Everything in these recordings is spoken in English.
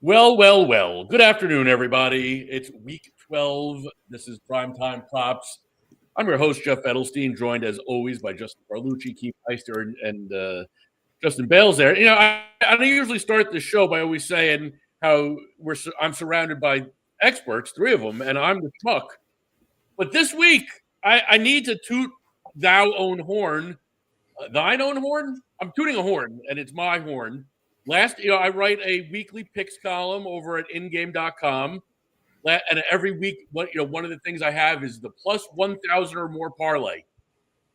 Well. Good afternoon, everybody. It's week 12. This is Primetime Props. I'm your host, Jeff Edelstein, joined as always by Justin Carlucci, Keith Heister, and Justin Bales there. I usually start the show by always saying how I'm surrounded by experts, three of them, and I'm the schmuck. But this week, I need to toot thou own horn. Thine own horn? I'm tooting a horn, and it's my horn. I write a weekly picks column over at ingame.com. And every week, one of the things I have is the plus 1,000 or more parlay,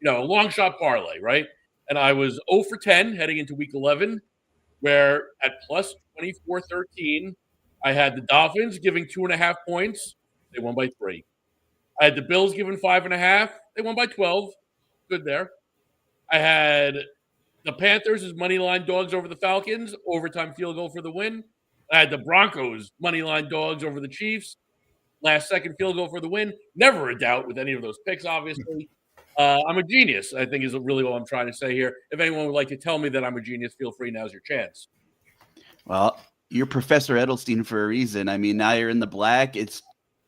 a long shot parlay, right? And I was 0 for 10 heading into week 11, where at plus 24.13, I had the Dolphins giving 2.5 points. They won by 3. I had the Bills giving 5.5. They won by 12. Good there. I had the Panthers as money line dogs over the Falcons, overtime field goal for the win. I had the Broncos money line dogs over the Chiefs, last second field goal for the win. Never a doubt with any of those picks, obviously. I'm a genius, I think, is really what I'm trying to say here. If anyone would like to tell me that I'm a genius, feel free. Now's your chance. Well, you're Professor Edelstein for a reason. I mean, now you're in the black. It's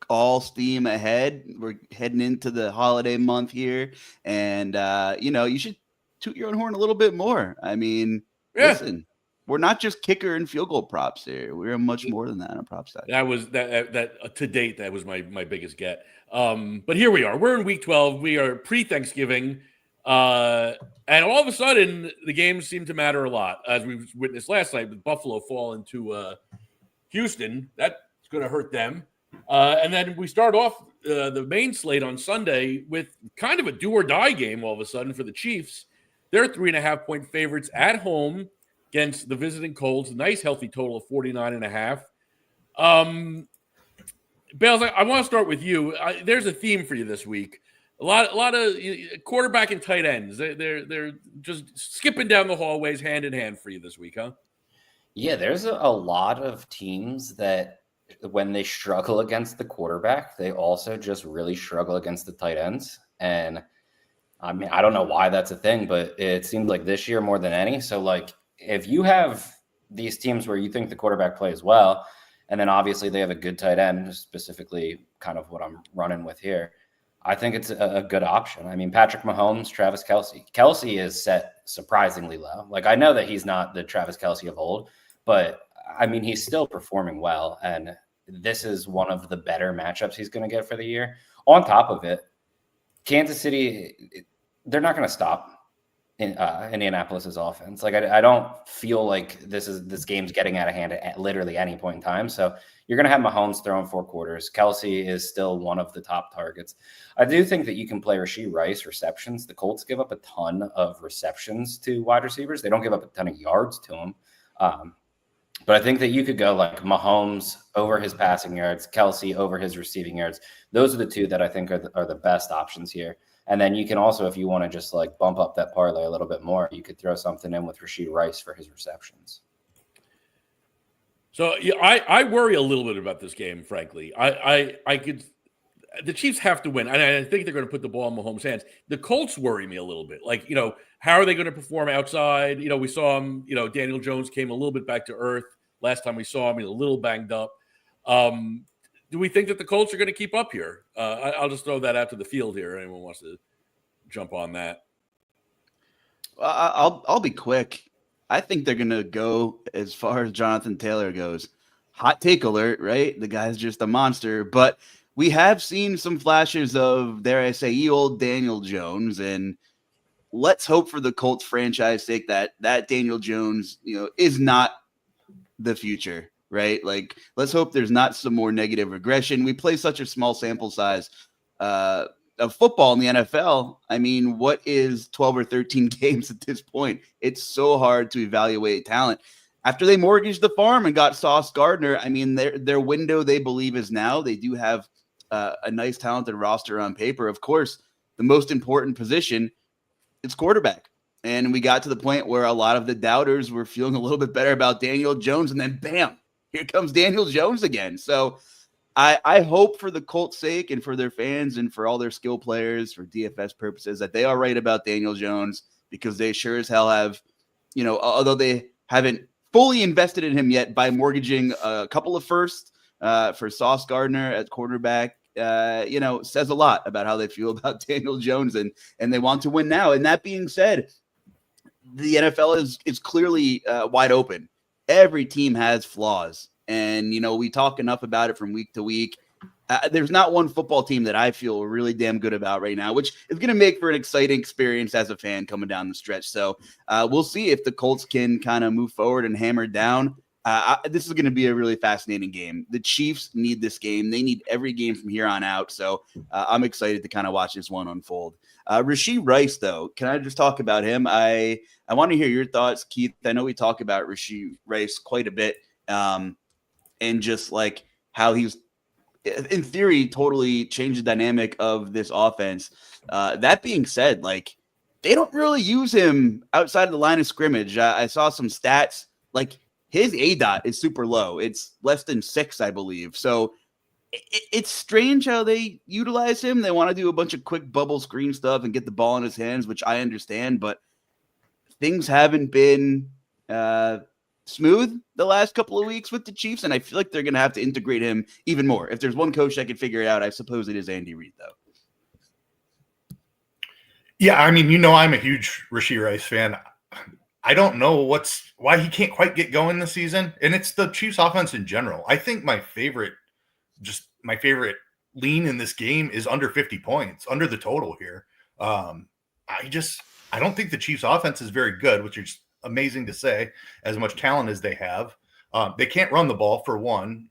all steam ahead. We're heading into the holiday month here. And, you should toot your own horn a little bit more. I mean, Listen, we're not just kicker and field goal props here. We're much more than that on prop side. That was that to date. That was my biggest get. But here we are. We're in week 12. We are pre-Thanksgiving, and all of a sudden the games seem to matter a lot, as we witnessed last night with Buffalo falling to Houston. That's going to hurt them. And then we start off the main slate on Sunday with kind of a do or die game. All of a sudden for the Chiefs, they're 3.5-point favorites at home against the visiting Colts. Nice healthy total of 49.5. Bales, I want to start with you. There's a theme for you this week. A lot of quarterback and tight ends. They're just skipping down the hallways hand in hand for you this week, huh? Yeah, there's a lot of teams that when they struggle against the quarterback, they also just really struggle against the tight ends. And I mean, I don't know why that's a thing, but it seems like this year more than any. So like, if you have these teams where you think the quarterback plays well, and then obviously they have a good tight end, specifically kind of what I'm running with here, I think it's a good option. I mean, Patrick Mahomes, Travis Kelce. Kelce is set surprisingly low. Like, I know that he's not the Travis Kelce of old, but I mean, he's still performing well. And this is one of the better matchups he's going to get for the year. On top of it, Kansas City, they're not going to stop in Indianapolis's offense. Like, I don't feel like this game's getting out of hand at literally any point in time. So you're going to have Mahomes throwing 4 quarters. Kelce is still one of the top targets. I do think that you can play Rashee Rice receptions. The Colts give up a ton of receptions to wide receivers. They don't give up a ton of yards to them. But I think that you could go like Mahomes over his passing yards, Kelce over his receiving yards. Those are the two that I think are the best options here. And then you can also, if you want to just like bump up that parlay a little bit more, you could throw something in with Rashee Rice for his receptions. So yeah, I worry a little bit about this game, frankly. The Chiefs have to win, and I think they're going to put the ball in Mahomes' hands. The Colts worry me a little bit. Like, how are they going to perform outside? We saw him, Daniel Jones came a little bit back to earth. Last time we saw him, a little banged up. Do we think that the Colts are going to keep up here? I'll just throw that out to the field here. Anyone wants to jump on that? I'll be quick. I think they're going to go as far as Jonathan Taylor goes. Hot take alert, right? The guy's just a monster. But we have seen some flashes of, dare I say, old Daniel Jones. And let's hope for the Colts franchise sake that Daniel Jones, is not the future. Right? Like, let's hope there's not some more negative regression. We play such a small sample size of football in the NFL. I mean, what is 12 or 13 games at this point? It's so hard to evaluate talent. After they mortgaged the farm and got Sauce Gardner, I mean, their window, they believe, is now. They do have a nice, talented roster on paper. Of course, the most important position is quarterback. And we got to the point where a lot of the doubters were feeling a little bit better about Daniel Jones, and then bam, here comes Daniel Jones again. So I hope for the Colts' sake and for their fans and for all their skill players for DFS purposes that they are right about Daniel Jones, because they sure as hell have, although they haven't fully invested in him yet by mortgaging a couple of firsts for Sauce Gardner at quarterback. Says a lot about how they feel about Daniel Jones, and they want to win now. And that being said, the NFL is clearly wide open. Every team has flaws, and we talk enough about it from week to week. There's not one football team that I feel really damn good about right now, which is going to make for an exciting experience as a fan coming down the stretch. So we'll see if the Colts can kind of move forward and hammer down. This is going to be a really fascinating game. The Chiefs need this game. They need every game from here on out. So I'm excited to kind of watch this one unfold. Rashee Rice, though, can I just talk about him? I want to hear your thoughts, Keith. I know we talk about Rashee Rice quite a bit, and just like how he's, in theory, totally changed the dynamic of this offense. That being said, like, they don't really use him outside of the line of scrimmage. I saw some stats, like his ADOT is super low. It's less than 6, I believe. So it's strange how they utilize him. They want to do a bunch of quick bubble screen stuff and get the ball in his hands, which I understand, but things haven't been smooth the last couple of weeks with the Chiefs, and I feel like they're going to have to integrate him even more. If there's one coach that can figure it out, I suppose it is Andy Reid, though. Yeah, I mean, I'm a huge Rashee Rice fan. I don't know why he can't quite get going this season, and it's the Chiefs offense in general. I think my favorite lean in this game is under 50 points, under the total here. I don't think the Chiefs offense is very good, which is amazing to say, as much talent as they have. They can't run the ball, for one.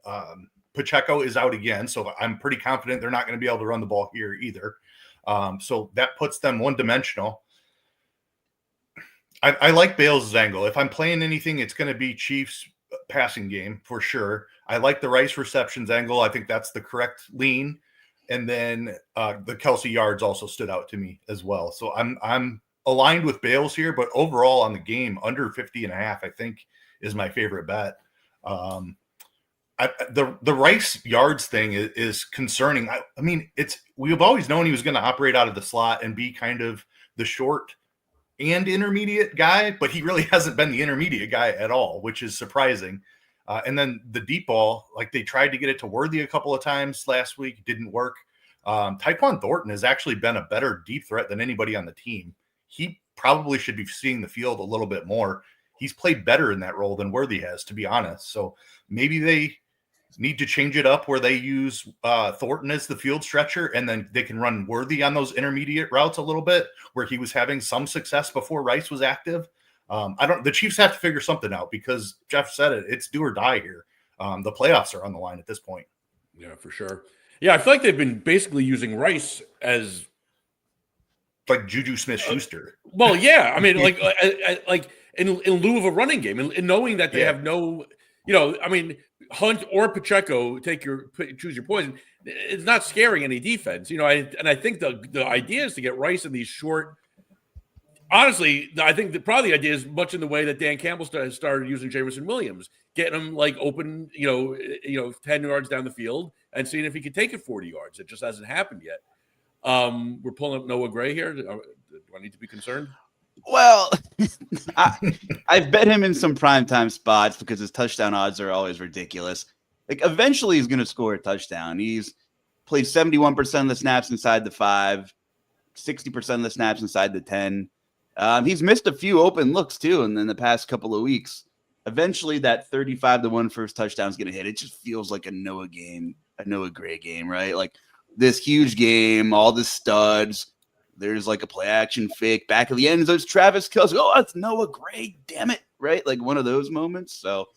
Pacheco is out again, so I'm pretty confident they're not going to be able to run the ball here either. So that puts them one-dimensional. I like Bales' angle. If I'm playing anything, it's going to be Chiefs passing game for sure. I like the Rice receptions angle. I think that's the correct lean. And then the Kelsey yards also stood out to me as well. So I'm aligned with Bales here, but overall on the game, under 50.5, I think is my favorite bet. The Rice yards thing is concerning. I mean, we've always known he was going to operate out of the slot and be kind of the short and intermediate guy, but he really hasn't been the intermediate guy at all, which is surprising. And then the deep ball, like they tried to get it to Worthy a couple of times last week, didn't work. Tyquan Thornton has actually been a better deep threat than anybody on the team. He probably should be seeing the field a little bit more. He's played better in that role than Worthy has, to be honest. So maybe they need to change it up where they use Thornton as the field stretcher, and then they can run Worthy on those intermediate routes a little bit, where he was having some success before Rice was active. The Chiefs have to figure something out, because Jeff said it's do or die here. The playoffs are on the line at this point. Yeah, for sure. Yeah, I feel like they've been basically using Rice as like Juju Smith-Schuster. Well, yeah. I mean, like in lieu of a running game, and knowing that they have no, I mean, Hunt or Pacheco, choose your poison. It's not scaring any defense, I think the idea is to get Rice in these short. Honestly, I think probably the idea is much in the way that Dan Campbell started using Jameson Williams, getting him like open, 10 yards down the field and seeing if he could take it 40 yards. It just hasn't happened yet. We're pulling up Noah Gray here. Do I need to be concerned? Well, I've bet him in some primetime spots because his touchdown odds are always ridiculous. Like, eventually he's going to score a touchdown. He's played 71% of the snaps inside the 5, 60% of the snaps inside the 10. He's missed a few open looks too, and in the past couple of weeks. Eventually, that 35-1 first touchdown is going to hit. It just feels like a Noah Gray game, right? Like this huge game, all the studs. There's like a play action fake back of the end zone. It's Travis Kelce. Oh, it's Noah Gray. Damn it, right? Like one of those moments. So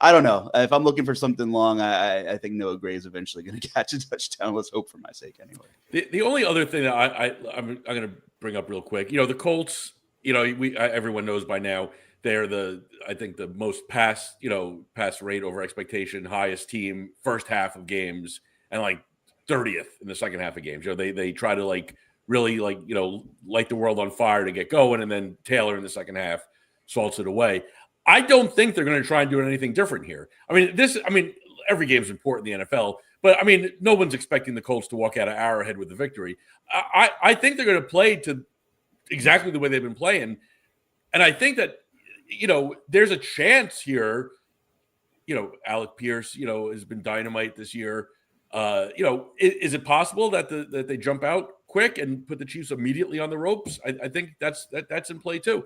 I don't know. If I'm looking for something long, I think Noah Gray is eventually going to catch a touchdown. Let's hope for my sake, anyway. The only other thing that I'm going to bring up real quick, the Colts. Everyone knows by now they're the most pass rate over expectation, highest team first half of games, and like 30th in the second half of games. They try to really light the world on fire to get going, and then Taylor in the second half salts it away. I don't think they're going to try and do anything different here. Every game is important in the NFL, but no one's expecting the Colts to walk out of Arrowhead with the victory. I think they're going to play to exactly the way they've been playing. And I think that, there's a chance here. Alec Pierce, has been dynamite this year. Is it possible that they jump out quick and put the Chiefs immediately on the ropes? I think that's in play too.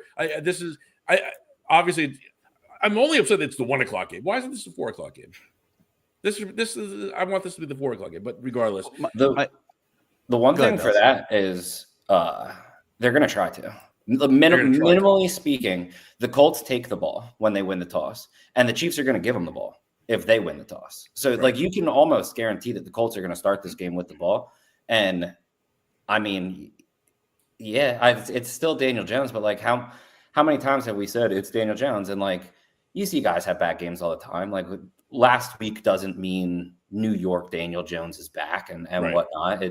Obviously, I'm only upset that it's the 1:00 game. Why isn't this a 4:00 game? This is I want this to be the 4:00 game, but regardless, the one thing for that is they're going to try to. Minimally speaking, the Colts take the ball when they win the toss, and the Chiefs are going to give them the ball if they win the toss. So, you can almost guarantee that the Colts are going to start this game with the ball. And I mean, it's still Daniel Jones, but how many times have we said it's Daniel Jones? And you see guys have bad games all the time. Last week doesn't mean New York Daniel Jones is back and whatnot.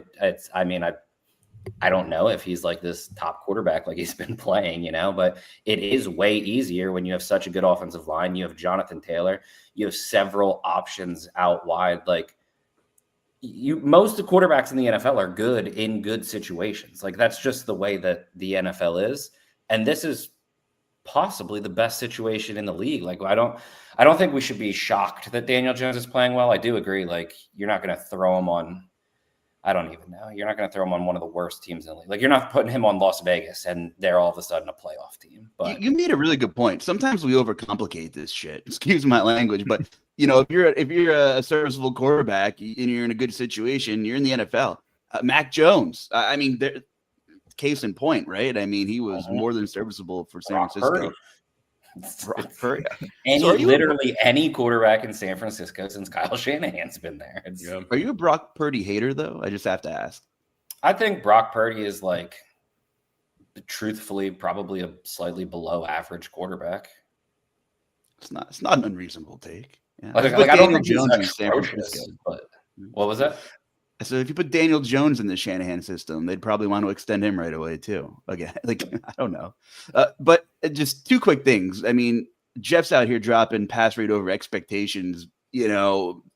I don't know if he's this top quarterback he's been playing, but it is way easier when you have such a good offensive line. You have Jonathan Taylor. You have several options out wide. Most of the quarterbacks in the NFL are good in good situations. That's just the way that the NFL is. And this is possibly the best situation in the league. I don't think we should be shocked that Daniel Jones is playing well. I do agree. You're not going to throw him on, I don't even know. You're not going to throw him on one of the worst teams in the league. You're not putting him on Las Vegas and they're all of a sudden a playoff team. But you made a really good point. Sometimes we overcomplicate this shit. Excuse my language, but if you're a serviceable quarterback and you're in a good situation, you're in the NFL. Mac Jones. Case in point, right? He was more than serviceable for San Francisco. Any quarterback in San Francisco since Kyle Shanahan's been there. Are you a Brock Purdy hater, though? I just have to ask. I think Brock Purdy is truthfully, probably a slightly below average quarterback. It's not an unreasonable take. Yeah. I don't think Jones in San Francisco. But what was that? So if you put Daniel Jones in the Shanahan system, they'd probably want to extend him right away too. Again, I don't know. But just two quick things. Jeff's out here dropping pass rate over expectations,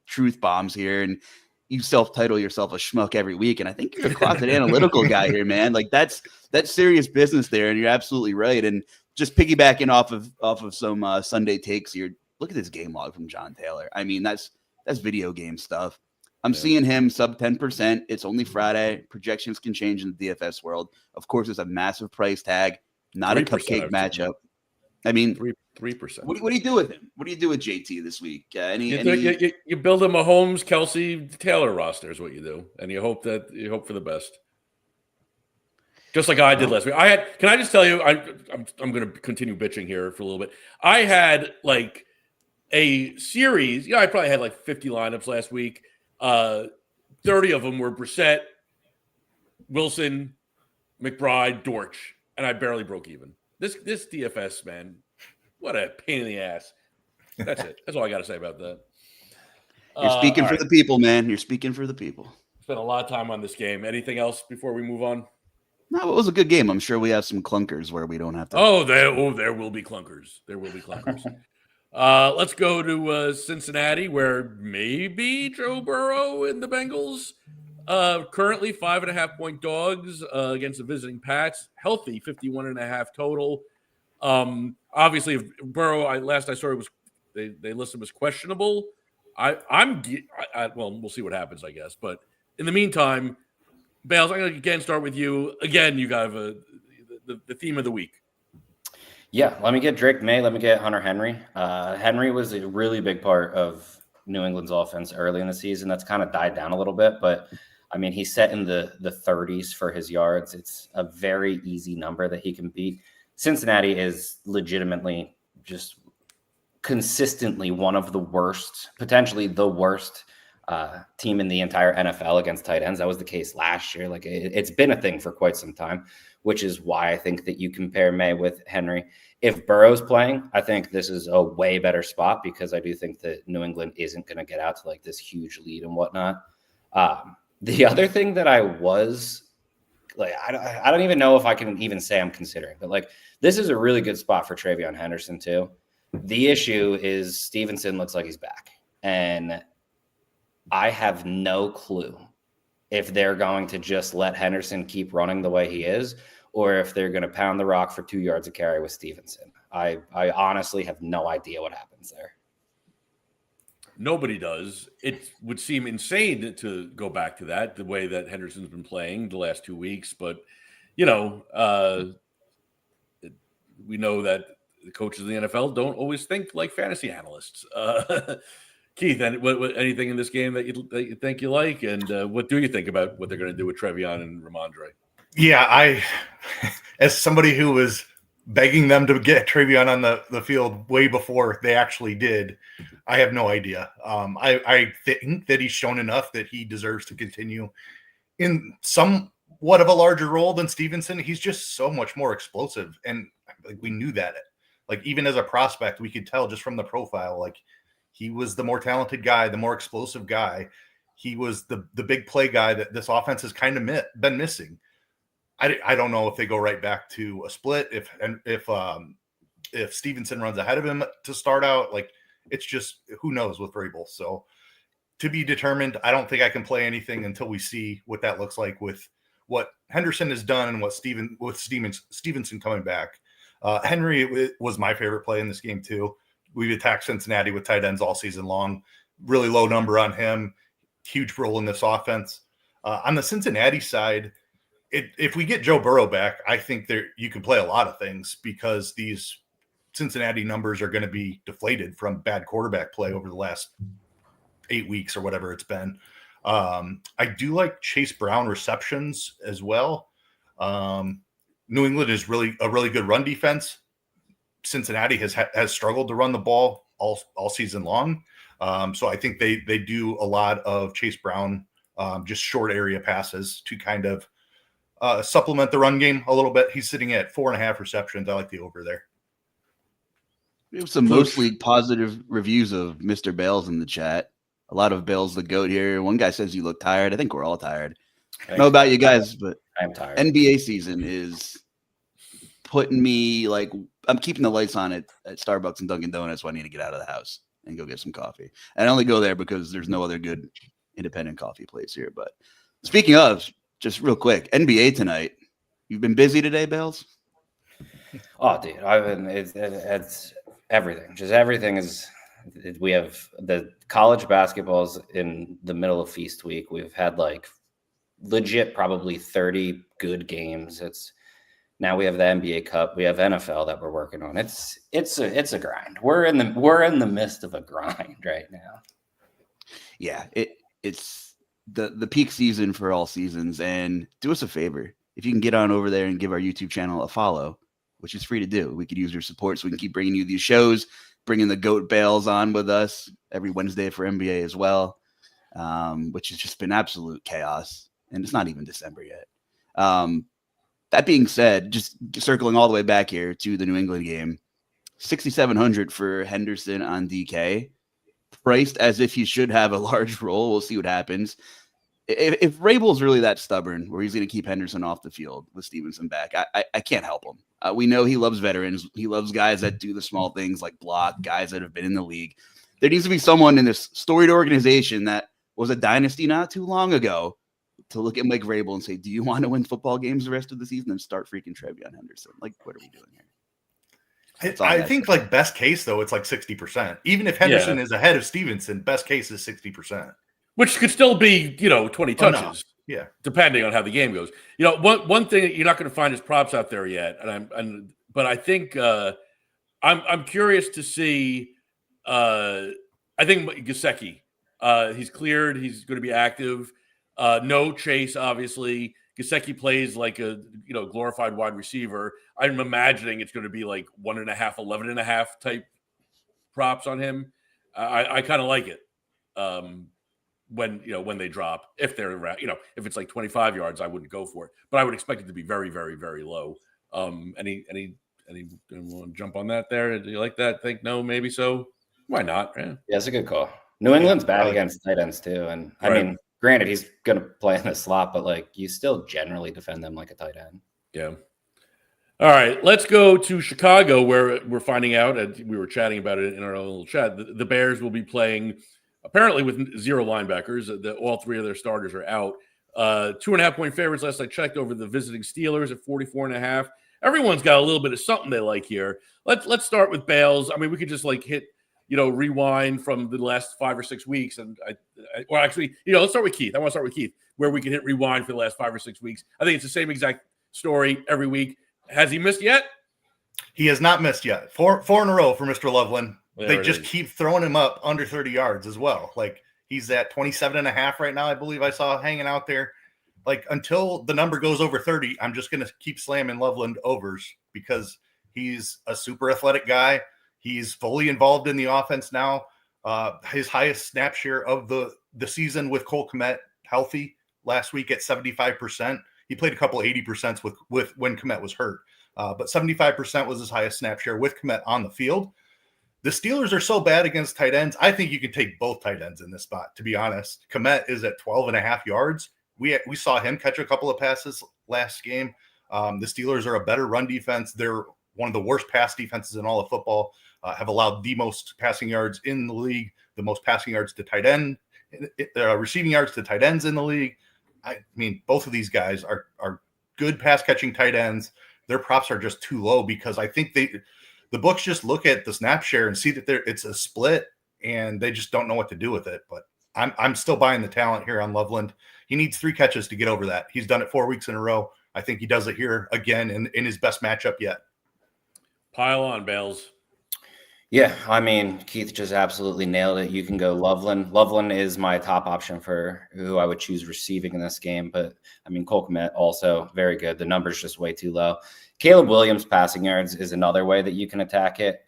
truth bombs here, and you self-title yourself a schmuck every week. And I think you're a closet analytical guy here, man. That's serious business there, and you're absolutely right. And just piggybacking off of some Sunday takes here. Look at this game log from John Taylor. That's video game stuff. I'm seeing him sub 10%. It's only Friday. Projections can change in the DFS world. Of course, it's a massive price tag, not a cupcake matchup. 3%. What do you do with him? What do you do with JT this week? You build a Mahomes, Kelsey, Taylor roster is what you do, and you hope for the best. Just like I did last week. Can I just tell you? I'm going to continue bitching here for a little bit. I had a series. I probably had 50 lineups last week. 30 of them were Brissett, Wilson, McBride, Dortch, and I barely broke even. This DFS, man, what a pain in the ass. That's it. That's all I got to say about that. You're speaking for the people, man. You're speaking for the people. Spent a lot of time on this game. Anything else before we move on? No, it was a good game. I'm sure we have some clunkers where we don't have to. There will be clunkers. There will be clunkers. Let's go to Cincinnati, where maybe Joe Burrow and the Bengals currently 5.5-point dogs against the visiting Pats. Healthy 51.5 total. Obviously, if Burrow, last I saw, they listed him as questionable. Well, we'll see what happens, I guess. But in the meantime, Bales, I'm going to again start with you. Again, you got the theme of the week. Yeah, let me get Drake May. Let me get Hunter Henry. Henry was a really big part of New England's offense early in the season. That's kind of died down a little bit, but he's set in the 30s for his yards. It's a very easy number that he can beat. Cincinnati is legitimately just consistently one of the worst, potentially the worst team in the entire NFL against tight ends. That was the case last year. It's been a thing for quite some time, which is why I think that you compare May with Henry. If Burrow's playing, I think this is a way better spot because I do think that New England isn't going to get out to this huge lead and whatnot. The other thing that I was I don't even know if I can even say I'm considering, but this is a really good spot for Travion Henderson too. The issue is Stevenson looks like he's back, and I have no clue if they're going to just let Henderson keep running the way he is, or if they're going to pound the rock for 2 yards of carry with Stevenson. I honestly have no idea what happens there. Nobody does. It would seem insane to go back to that, the way that Henderson's been playing the last 2 weeks. But, we know that the coaches in the NFL don't always think like fantasy analysts. Keith, anything in this game that you think you like? And what do you think about what they're going to do with Trevion and Ramondre? Yeah, as somebody who was begging them to get Trevion on the field way before they actually did, I have no idea. I think that he's shown enough that he deserves to continue in somewhat of a larger role than Stevenson. He's just so much more explosive, and like we knew that. Like even as a prospect, we could tell just from the profile, like he was the more talented guy, the more explosive guy. He was the big play guy that this offense has kind of been missing. I don't know if they go right back to a split, if Stevenson runs ahead of him to start out. Like it's just, who knows with Vrabel. So to be determined. I don't think I can play anything until we see what that looks like with what Henderson has done and what Stevenson coming back. Henry was my favorite play in this game too. We've attacked Cincinnati with tight ends all season long. Really low number on him. Huge role in this offense. On the Cincinnati side, if we get Joe Burrow back, I think you can play a lot of things because these Cincinnati numbers are going to be deflated from bad quarterback play over the last 8 weeks or whatever it's been. I do like Chase Brown receptions as well. New England is a really good run defense. Cincinnati has struggled to run the ball all season long. So I think they do a lot of Chase Brown, just short area passes to kind of supplement the run game a little bit. He's sitting at 4.5 receptions. I like the over there. We have some mostly positive reviews of Mr. Bales in the chat. A lot of Bales the GOAT here. One guy says you look tired. I think we're all tired. I don't know about you guys, but I'm tired. NBA season is putting me like I'm keeping the lights on at Starbucks and Dunkin' Donuts when I need to get out of the house and go get some coffee. And I only go there because there's no other good independent coffee place here. But speaking of, just real quick, NBA tonight. You've been busy today, Bales? Oh, dude, it's everything. Just everything is. We have the college basketballs in the middle of feast week. We've had like legit probably 30 good games. Now we have the NBA Cup. We have NFL that we're working on. It's a grind. We're in the midst of a grind right now. Yeah, it's the peak season for all seasons. And do us a favor, if you can get on over there and give our YouTube channel a follow, which is free to do. We could use your support so we can keep bringing you these shows, bringing the GOAT Bales on with us every Wednesday for NBA as well, which has just been absolute chaos. And it's not even December yet. That being said, just circling all the way back here to the New England game, 6,700 for Henderson on DK, priced as if he should have a large role. We'll see what happens. If Vrabel's really that stubborn where he's going to keep Henderson off the field with Stevenson back, I can't help him. We know he loves veterans. He loves guys that do the small things like block, guys that have been in the league. There needs to be someone in this storied organization that was a dynasty not too long ago to look at Mike Vrabel and say, do you want to win football games the rest of the season and start freaking Trevion Henderson? Like, what are we doing here? I think like best case, though, it's like 60%. Even if Henderson is ahead of Stevenson, best case is 60%. Which could still be, 20 touches. Yeah. Depending on how the game goes. One thing that you're not going to find is props out there yet. But I think I'm curious to see. I think Gesicki, he's cleared. He's going to be active. No Chase, obviously. Gesicki plays like a glorified wide receiver. I'm imagining it's going to be like 1.5, 11.5 type props on him. I kind of like it. When they drop, if they're around, if it's like 25 yards, I wouldn't go for it, but I would expect it to be very, very, very low. Any want to jump on that there? Do you like that? Think no, maybe so. Why not? Yeah, it's a good call. New England's bad against tight ends too, and I mean, granted, he's going to play in the slot, but like you still generally defend them like a tight end. Yeah. All right, let's go to Chicago, where we're finding out, and we were chatting about it in our little chat. The Bears will be playing. Apparently with 0 linebackers, all 3 of their starters are out. 2.5 point favorites last I checked over the visiting Steelers at 44.5. everyone's got a little bit of something they like here. Let's start with Bales. I mean, we could just like hit, rewind from the last 5 or 6 weeks. And let's start with Keith. I want to start with Keith, where we can hit rewind for the last 5 or 6 weeks. I think it's the same exact story every week. Has he missed yet? He has not missed yet. Four in a row for Mr. Loveland. They just keep throwing him up under 30 yards as well. Like, he's at 27.5 right now, I believe I saw hanging out there. Like, until the number goes over 30, I'm just going to keep slamming Loveland overs because he's a super athletic guy. He's fully involved in the offense now. His highest snap share of the season with Cole Kmet healthy last week at 75%. He played a couple 80% with when Kmet was hurt. But 75% was his highest snap share with Kmet on the field. The Steelers are so bad against tight ends. I think you can take both tight ends in this spot, to be honest. Kmet is at 12.5 yards. We saw him catch a couple of passes last game. The Steelers are a better run defense. They're one of the worst pass defenses in all of football, have allowed the most passing yards in the league, the most passing yards to tight end, receiving yards to tight ends in the league. I mean, both of these guys are good pass-catching tight ends. Their props are just too low because I think the books just look at the snap share and see that it's a split, and they just don't know what to do with it. But I'm still buying the talent here on Loveland. He needs 3 catches to get over that. He's done it 4 weeks in a row. I think he does it here again in his best matchup yet. Pile on, Bales. Yeah, I mean, Keith just absolutely nailed it. You can go Loveland. Loveland is my top option for who I would choose receiving in this game. But, I mean, Cole Kmet also very good. The number's just way too low. Caleb Williams passing yards is another way that you can attack it.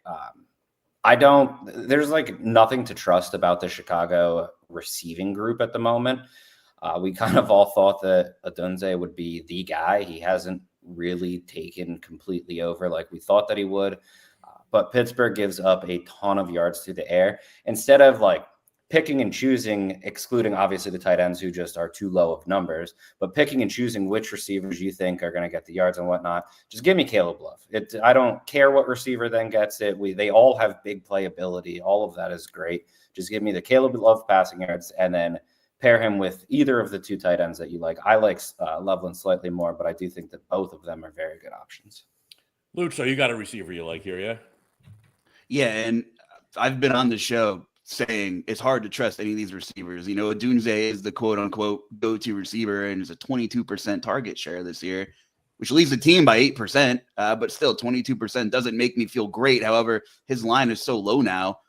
There's like nothing to trust about the Chicago receiving group at the moment. We kind of all thought that Odunze would be the guy. He hasn't really taken completely over like we thought that he would. But Pittsburgh gives up a ton of yards through the air. Instead of like picking and choosing, excluding obviously the tight ends who just are too low of numbers, but picking and choosing which receivers you think are going to get the yards and whatnot, just give me Caleb Love. I don't care what receiver then gets it. They all have big playability. All of that is great. Just give me the Caleb Love passing yards and then pair him with either of the 2 tight ends that you like. I like Loveland slightly more, but I do think that both of them are very good options. Luke, so you got a receiver you like here, yeah? Yeah, and I've been on the show saying it's hard to trust any of these receivers. Odunze is the quote-unquote go-to receiver and is a 22% target share this year, which leads the team by 8%, but still 22% doesn't make me feel great. However, his line is so low now.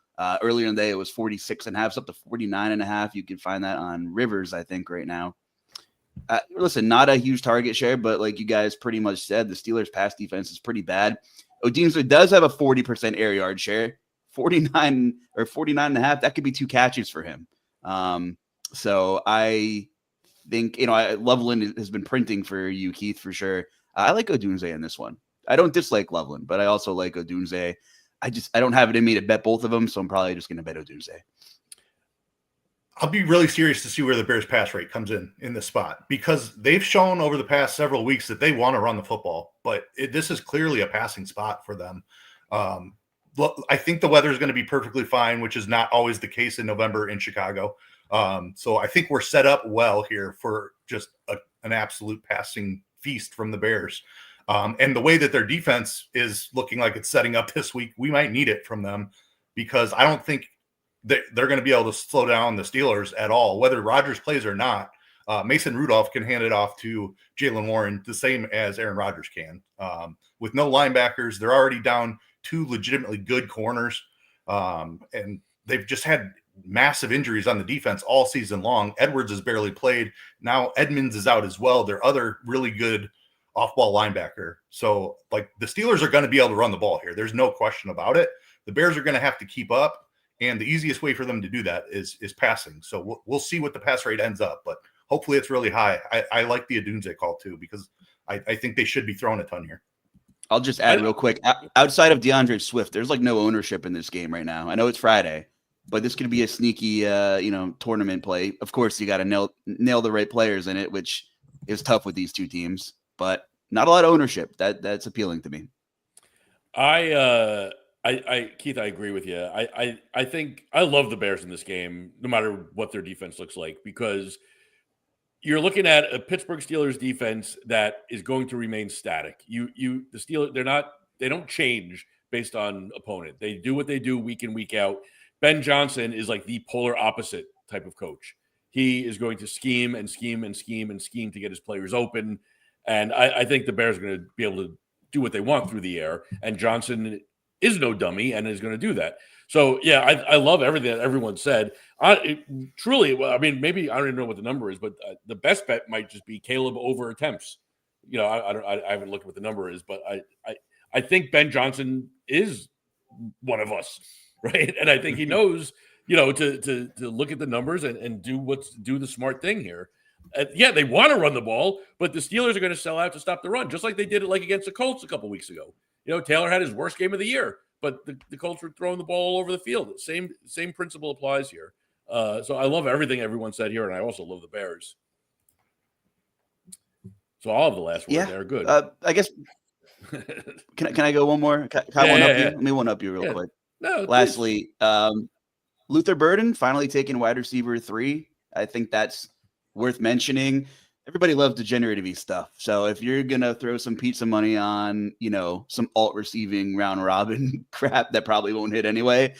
Earlier in the day, it was 46.5, it's up to 49.5. You can find that on Rivers, I think, right now. Listen, not a huge target share, but like you guys pretty much said, the Steelers' pass defense is pretty bad. Odunze does have a 40% air yard share, 49 or 49.5. That could be 2 catches for him. So I think, Loveland has been printing for you, Keith, for sure. I like Odunze in this one. I don't dislike Loveland, but I also like Odunze. I don't have it in me to bet both of them, so I'm probably just going to bet Odunze. I'll be really serious to see where the Bears pass rate comes in this spot because they've shown over the past several weeks that they want to run the football, but this is clearly a passing spot for them. I think the weather is going to be perfectly fine, which is not always the case in November in Chicago. So I think we're set up well here for just an absolute passing feast from the Bears. And the way that their defense is looking like it's setting up this week, we might need it from them because I don't think they're going to be able to slow down the Steelers at all, whether Rodgers plays or not. Mason Rudolph can hand it off to Jaylen Warren the same as Aaron Rodgers can. With no linebackers, they're already down 2 legitimately good corners, and they've just had massive injuries on the defense all season long. Edwards has barely played. Now Edmonds is out as well. Their other really good off-ball linebacker. So, like, the Steelers are going to be able to run the ball here. There's no question about it. The Bears are going to have to keep up. And the easiest way for them to do that is passing. So we'll see what the pass rate ends up, but hopefully it's really high. I like the Odunze call too, because I think they should be throwing a ton here. I'll just add real quick. Outside of DeAndre Swift, there's like no ownership in this game right now. I know it's Friday, but this could be a sneaky, tournament play. Of course, you got to nail the right players in it, which is tough with these 2 teams, but not a lot of ownership. That's appealing to me. Keith, I agree with you. I think I love the Bears in this game, no matter what their defense looks like, because you're looking at a Pittsburgh Steelers defense that is going to remain static. The Steelers, they don't change based on opponent. They do what they do week in, week out. Ben Johnson is like the polar opposite type of coach. He is going to scheme and scheme and scheme and scheme to get his players open. And I think the Bears are going to be able to do what they want through the air. And Johnson is no dummy and is going to do that. So, yeah, I love everything that everyone said. Truly, I mean, maybe I don't even know what the number is, but the best bet might just be Caleb over attempts. You know, I haven't looked at what the number is, but I think Ben Johnson is one of us, right? And I think he knows, you know, to look at the numbers and do the smart thing here. Yeah, they want to run the ball, but the Steelers are going to sell out to stop the run, just like they did it like against the Colts a couple weeks ago. You know, Taylor had his worst game of the year, but the Colts were throwing the ball all over the field. Same principle applies here. So I love everything everyone said here, and I also love the Bears. So I'll have the last word there. Good. I guess. Can I go one more? Can I one up you? Let me one up you real quick. No, lastly, Luther Burden finally taking wide receiver 3. I think that's worth mentioning. Everybody loves degenerative stuff. So if you're going to throw some pizza money on, you know, some alt receiving round robin crap that probably won't hit anyway,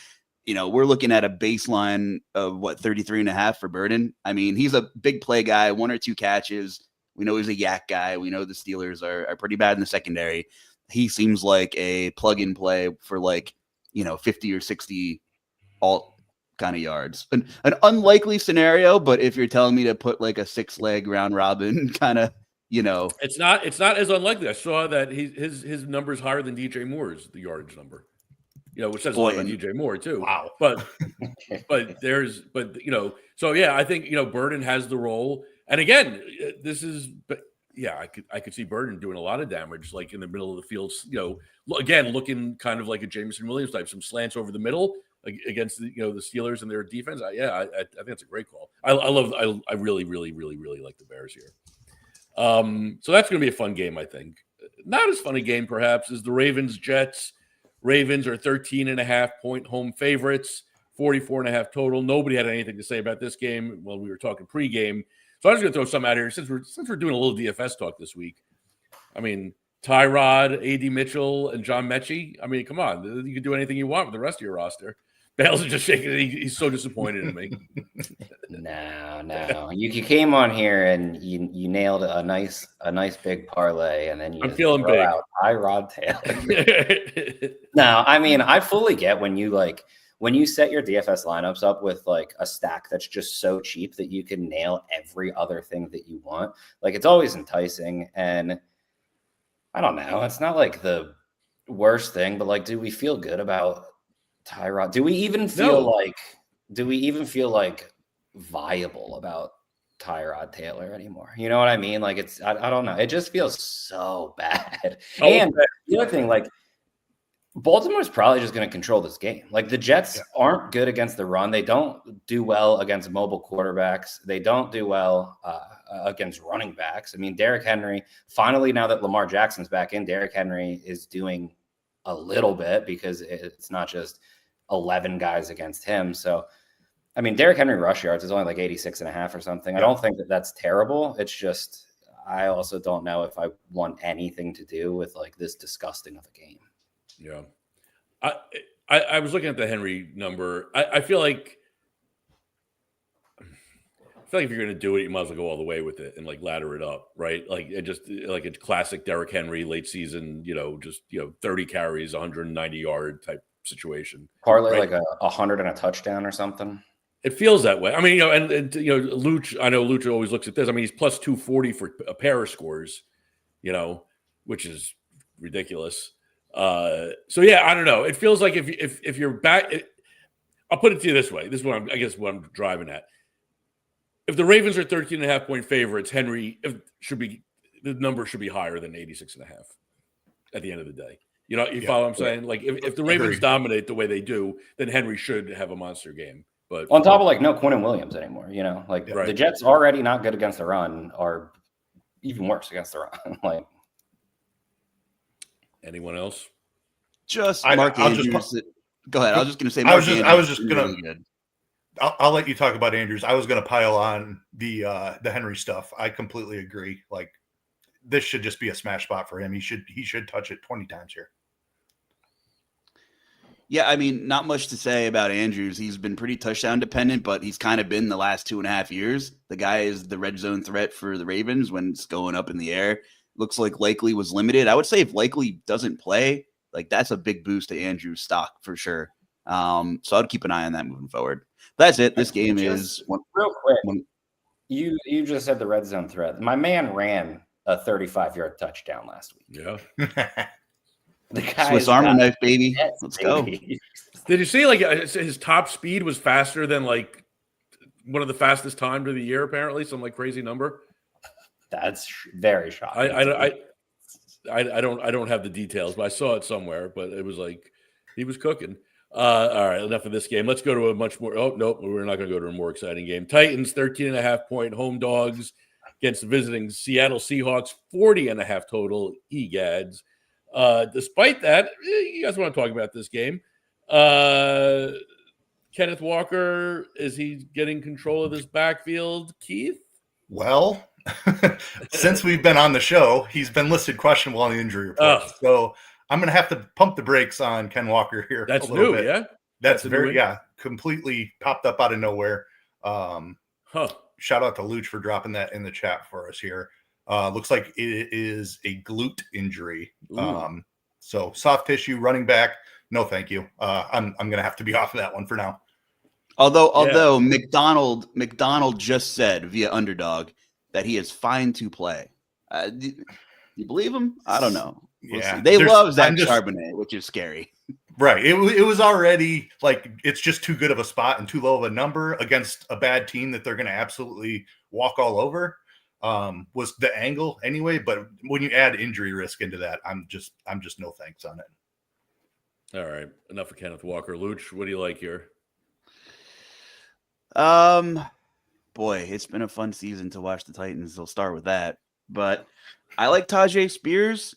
you know, we're looking at a baseline of 33.5 for Burden. I mean, he's a big play guy, 1 or 2 catches. We know he's a yak guy. We know the Steelers are pretty bad in the secondary. He seems like a plug and play for 50 or 60 alt kind of yards. An unlikely scenario, but if you're telling me to put like a 6-leg round robin kind of, you know, it's not as unlikely. I saw that his number is higher than DJ Moore's, the yardage number. You know, which says a lot about DJ Moore too. Wow. But you know, so yeah, I think, you know, Burden has the role. And again, I could see Burden doing a lot of damage, like in the middle of the field. You know, again, looking kind of like a Jameson Williams type, some slants over the middle against the Steelers and their defense. I think that's a great call. I really like the Bears here. So that's going to be a fun game. I think not as fun a game perhaps as the Ravens-Jets. Ravens are 13.5-point home favorites, 44.5 total. Nobody had anything to say about this game when we were talking pregame. So I was going to throw some out here since we're doing a little DFS talk this week. I mean, Tyrod, A.D. Mitchell, and John Mechie. I mean, come on, you can do anything you want with the rest of your roster. Bales is just shaking. He's so disappointed in me. No. You came on here and you nailed a nice big parlay, and then I'm feeling big. Out Tyrod Taylor. No, I mean, I fully get when you set your DFS lineups up with like a stack that's just so cheap that you can nail every other thing that you want. Like, it's always enticing, and I don't know. It's not like the worst thing, but like, do we feel good about Tyrod? Do we even feel like viable about Tyrod Taylor anymore? You know what I mean? Like, I don't know. It just feels so bad. And the other thing, like, Baltimore's probably just going to control this game. Like, the Jets aren't good against the run. They don't do well against mobile quarterbacks. They don't do well against running backs. I mean, Derrick Henry, finally, now that Lamar Jackson's back in, Derrick Henry is doing a little bit because it's not just 11 guys against him. So, I mean, Derrick Henry rush yards is only like 86.5 or something. I don't think that that's terrible. It's just, I also don't know if I want anything to do with like this disgusting of a game. Yeah. I was looking at the Henry number. I feel like if you're going to do it, you might as well go all the way with it and like ladder it up, right? Like, it just like a classic Derrick Henry late season, 30 carries, 190 yard type situation. Parlay like 100 and a touchdown or something. It feels that way. I mean, Luch, I know Luch always looks at this. I mean, he's plus 240 for a pair of scores, which is ridiculous. So yeah, I don't know. It feels like if you're back, I'll put it to you this way. This is what I'm driving at. If the Ravens are 13.5-point favorites, Henry the number should be higher than 86.5 at the end of the day. You follow what I'm saying? Like, if the Ravens dominate the way they do, then Henry should have a monster game. But on top of like no Quentin Williams anymore, the Jets already not good against the run are even worse against the run. Like, anyone else? Just Mark Andrews. Go ahead. I was just going to say. I was just going to. I'll let you talk about Andrews. I was going to pile on the Henry stuff. I completely agree. Like, this should just be a smash spot for him. He should touch it 20 times here. Yeah, I mean, not much to say about Andrews. He's been pretty touchdown dependent, but he's kind of been the last 2.5 years. The guy is the red zone threat for the Ravens when it's going up in the air. Looks like Likely was limited. I would say if Likely doesn't play, like that's a big boost to Andrews' stock for sure. So I'd keep an eye on that moving forward. That's it. This game is real quick. You just said the red zone threat. My man ran a 35-yard touchdown last week. Yeah. The Swiss Army knife, baby. Let's go. Did you see, like, his top speed was faster than, like, one of the fastest times of the year, apparently? Some, like, crazy number. That's very shocking. I don't have the details, but I saw it somewhere. But it was like he was cooking. All right, enough of this game. Let's go to a much more – oh, nope, we're not going to go to a more exciting game. Titans, 13.5-point home dogs against the visiting Seattle Seahawks, 40.5 total, EGADs. Despite that, you guys want to talk about this game. Kenneth Walker, is he getting control of this backfield, Keith? Well, since we've been on the show, he's been listed questionable on the injury report. So I'm going to have to pump the brakes on Ken Walker here. That's new, bit. Yeah? That's very, completely popped up out of nowhere. Shout out to Luch for dropping that in the chat for us here. Looks like it is a glute injury. So soft tissue, running back. No, thank you. I'm going to have to be off of that one for now. Although McDonald just said via Underdog that he is fine to play. Do you believe him? I don't know. We'll see. They love Zach Charbonnet, which is scary. Right. It was already like it's just too good of a spot and too low of a number against a bad team that they're going to absolutely walk all over. Was the angle anyway, but when you add injury risk into that, I'm just no thanks on it. All right, enough of Kenneth Walker. Luch, what do you like here? Boy, it's been a fun season to watch the Titans. They'll start with that, but I like Tajay Spears,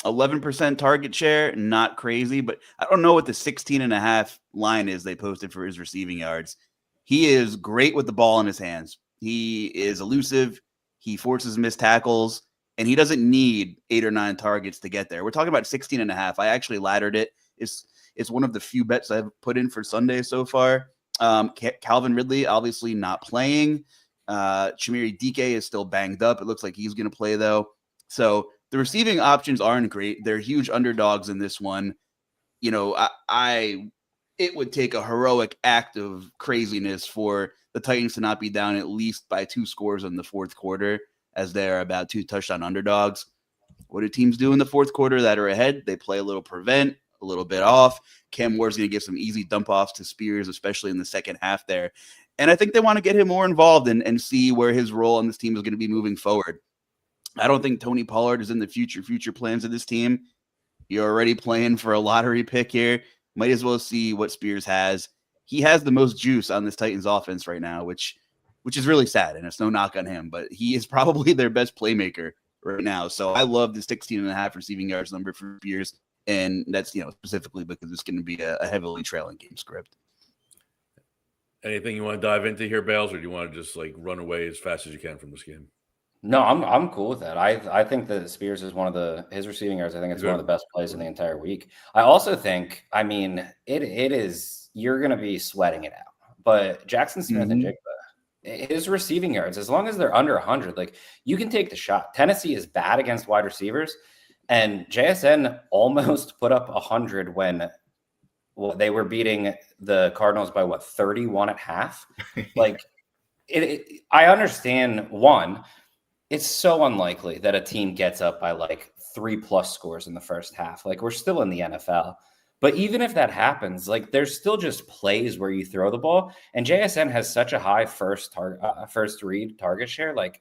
11% target share, not crazy, but I don't know what the 16.5 line is they posted for his receiving yards. He is great with the ball in his hands. He is elusive. He forces missed tackles, and he doesn't need 8 or 9 targets to get there. We're talking about 16.5. I actually laddered it. It's one of the few bets I've put in for Sunday so far. Calvin Ridley, obviously not playing. Chimere Dike is still banged up. It looks like he's going to play, though. So the receiving options aren't great. They're huge underdogs in this one. You know, it would take a heroic act of craziness for the Titans to not be down at least by 2 scores in the fourth quarter, as they're about 2 touchdown underdogs. What do teams do in the fourth quarter that are ahead? They play a little prevent, a little bit off. Cam Moore's going to give some easy dump offs to Spears, especially in the second half there. And I think they want to get him more involved and see where his role on this team is going to be moving forward. I don't think Tony Pollard is in the future plans of this team. You're already playing for a lottery pick here. Might as well see what Spears has. He has the most juice on this Titans offense right now, which is really sad, and it's no knock on him, but he is probably their best playmaker right now. So I love the 16.5 receiving yards number for Spears, and that's, specifically because it's going to be a heavily trailing game script. Anything you want to dive into here, Bales, or do you want to just like run away as fast as you can from this game? No, I'm cool with that. I think that Spears is one of his receiving yards. I think it's one of the best plays in the entire week. I also think, it is, you're going to be sweating it out. But Jackson Smith and Jigba, his receiving yards, as long as they're under 100, like you can take the shot. Tennessee is bad against wide receivers, and JSN almost put up 100 when they were beating the Cardinals by 31 at half. Like I understand one. It's so unlikely that a team gets up by like 3+ scores in the first half. Like we're still in the NFL. But even if that happens, like there's still just plays where you throw the ball. And JSN has such a high first read target share. Like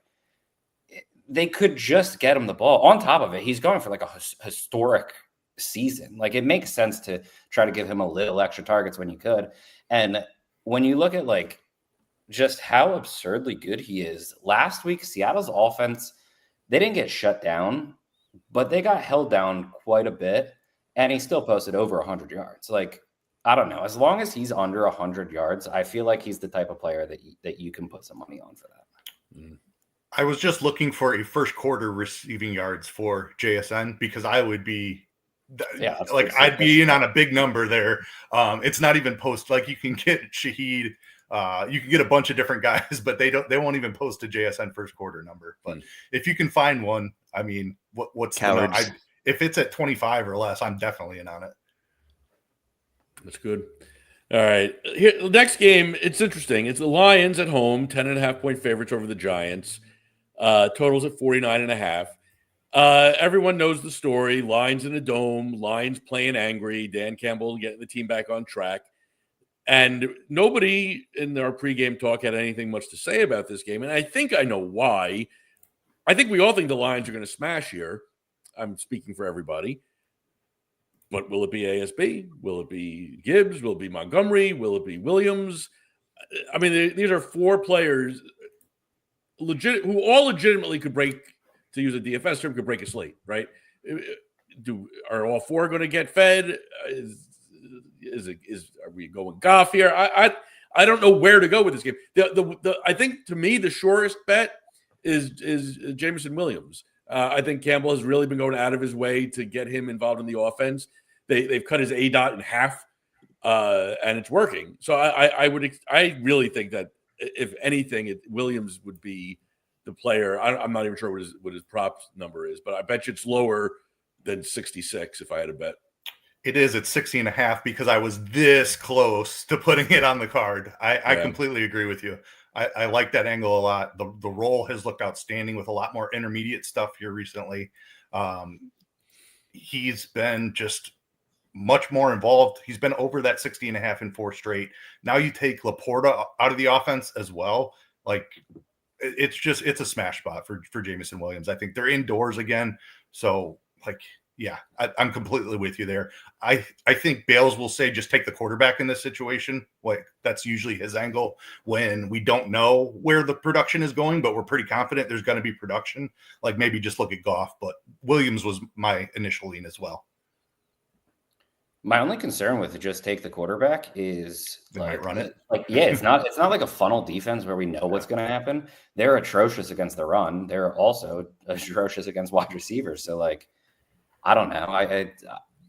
they could just get him the ball. On top of it, he's going for like a historic season. Like it makes sense to try to give him a little extra targets when you could. And when you look at like just how absurdly good he is. Last week, Seattle's offense, they didn't get shut down, but they got held down quite a bit, and he still posted over 100 yards. Like, I don't know. As long as he's under 100 yards, I feel like he's the type of player that you can put some money on for that. I was just looking for a first quarter receiving yards for JSN because I would be like, I'd be in on a big number there. It's not even post, like you can get Shaheed, you can get a bunch of different guys, but they won't even post a JSN first quarter number. But if you can find one, I mean, what's Cowards. if it's at 25 or less, I'm definitely in on it. That's good. All right. Here, the next game, it's interesting. It's the Lions at home, 10.5-point favorites over the Giants. Totals at 49.5. Everyone knows the story. Lions in a dome, Lions playing angry, Dan Campbell getting the team back on track. And nobody in our pregame talk had anything much to say about this game. And I think I know why. I think we all think the Lions are going to smash here. I'm speaking for everybody. But will it be ASB? Will it be Gibbs? Will it be Montgomery? Will it be Williams? I mean, these are four players who all legitimately could break, to use a DFS term, could break a slate, right? Are all four going to get fed? Are we going Goff here? I don't know where to go with this game. I think, to me, the surest bet is Jameson Williams. I think Campbell has really been going out of his way to get him involved in the offense. They've cut his ADOT in half, and it's working. So I really think that if anything, Williams would be the player. I'm not even sure what his prop number is, but I bet you it's lower than 66 if I had to bet. It is at 60.5 because I was this close to putting it on the card. I completely agree with you. I like that angle a lot. The role has looked outstanding with a lot more intermediate stuff here recently. He's been just much more involved. He's been over that 60.5 in 4 straight. Now you take Laporta out of the offense as well. Like it's a smash spot for Jameson Williams. I think they're indoors again. So I'm completely with you there. I think Bales will say just take the quarterback in this situation. Like that's usually his angle when we don't know where the production is going, but we're pretty confident there's going to be production. Like maybe just look at Goff, but Williams was my initial lean as well. My only concern with just take the quarterback is they might run it. It's not like a funnel defense where we know what's going to happen. They're atrocious against the run. They're also atrocious against wide receivers. So I don't know.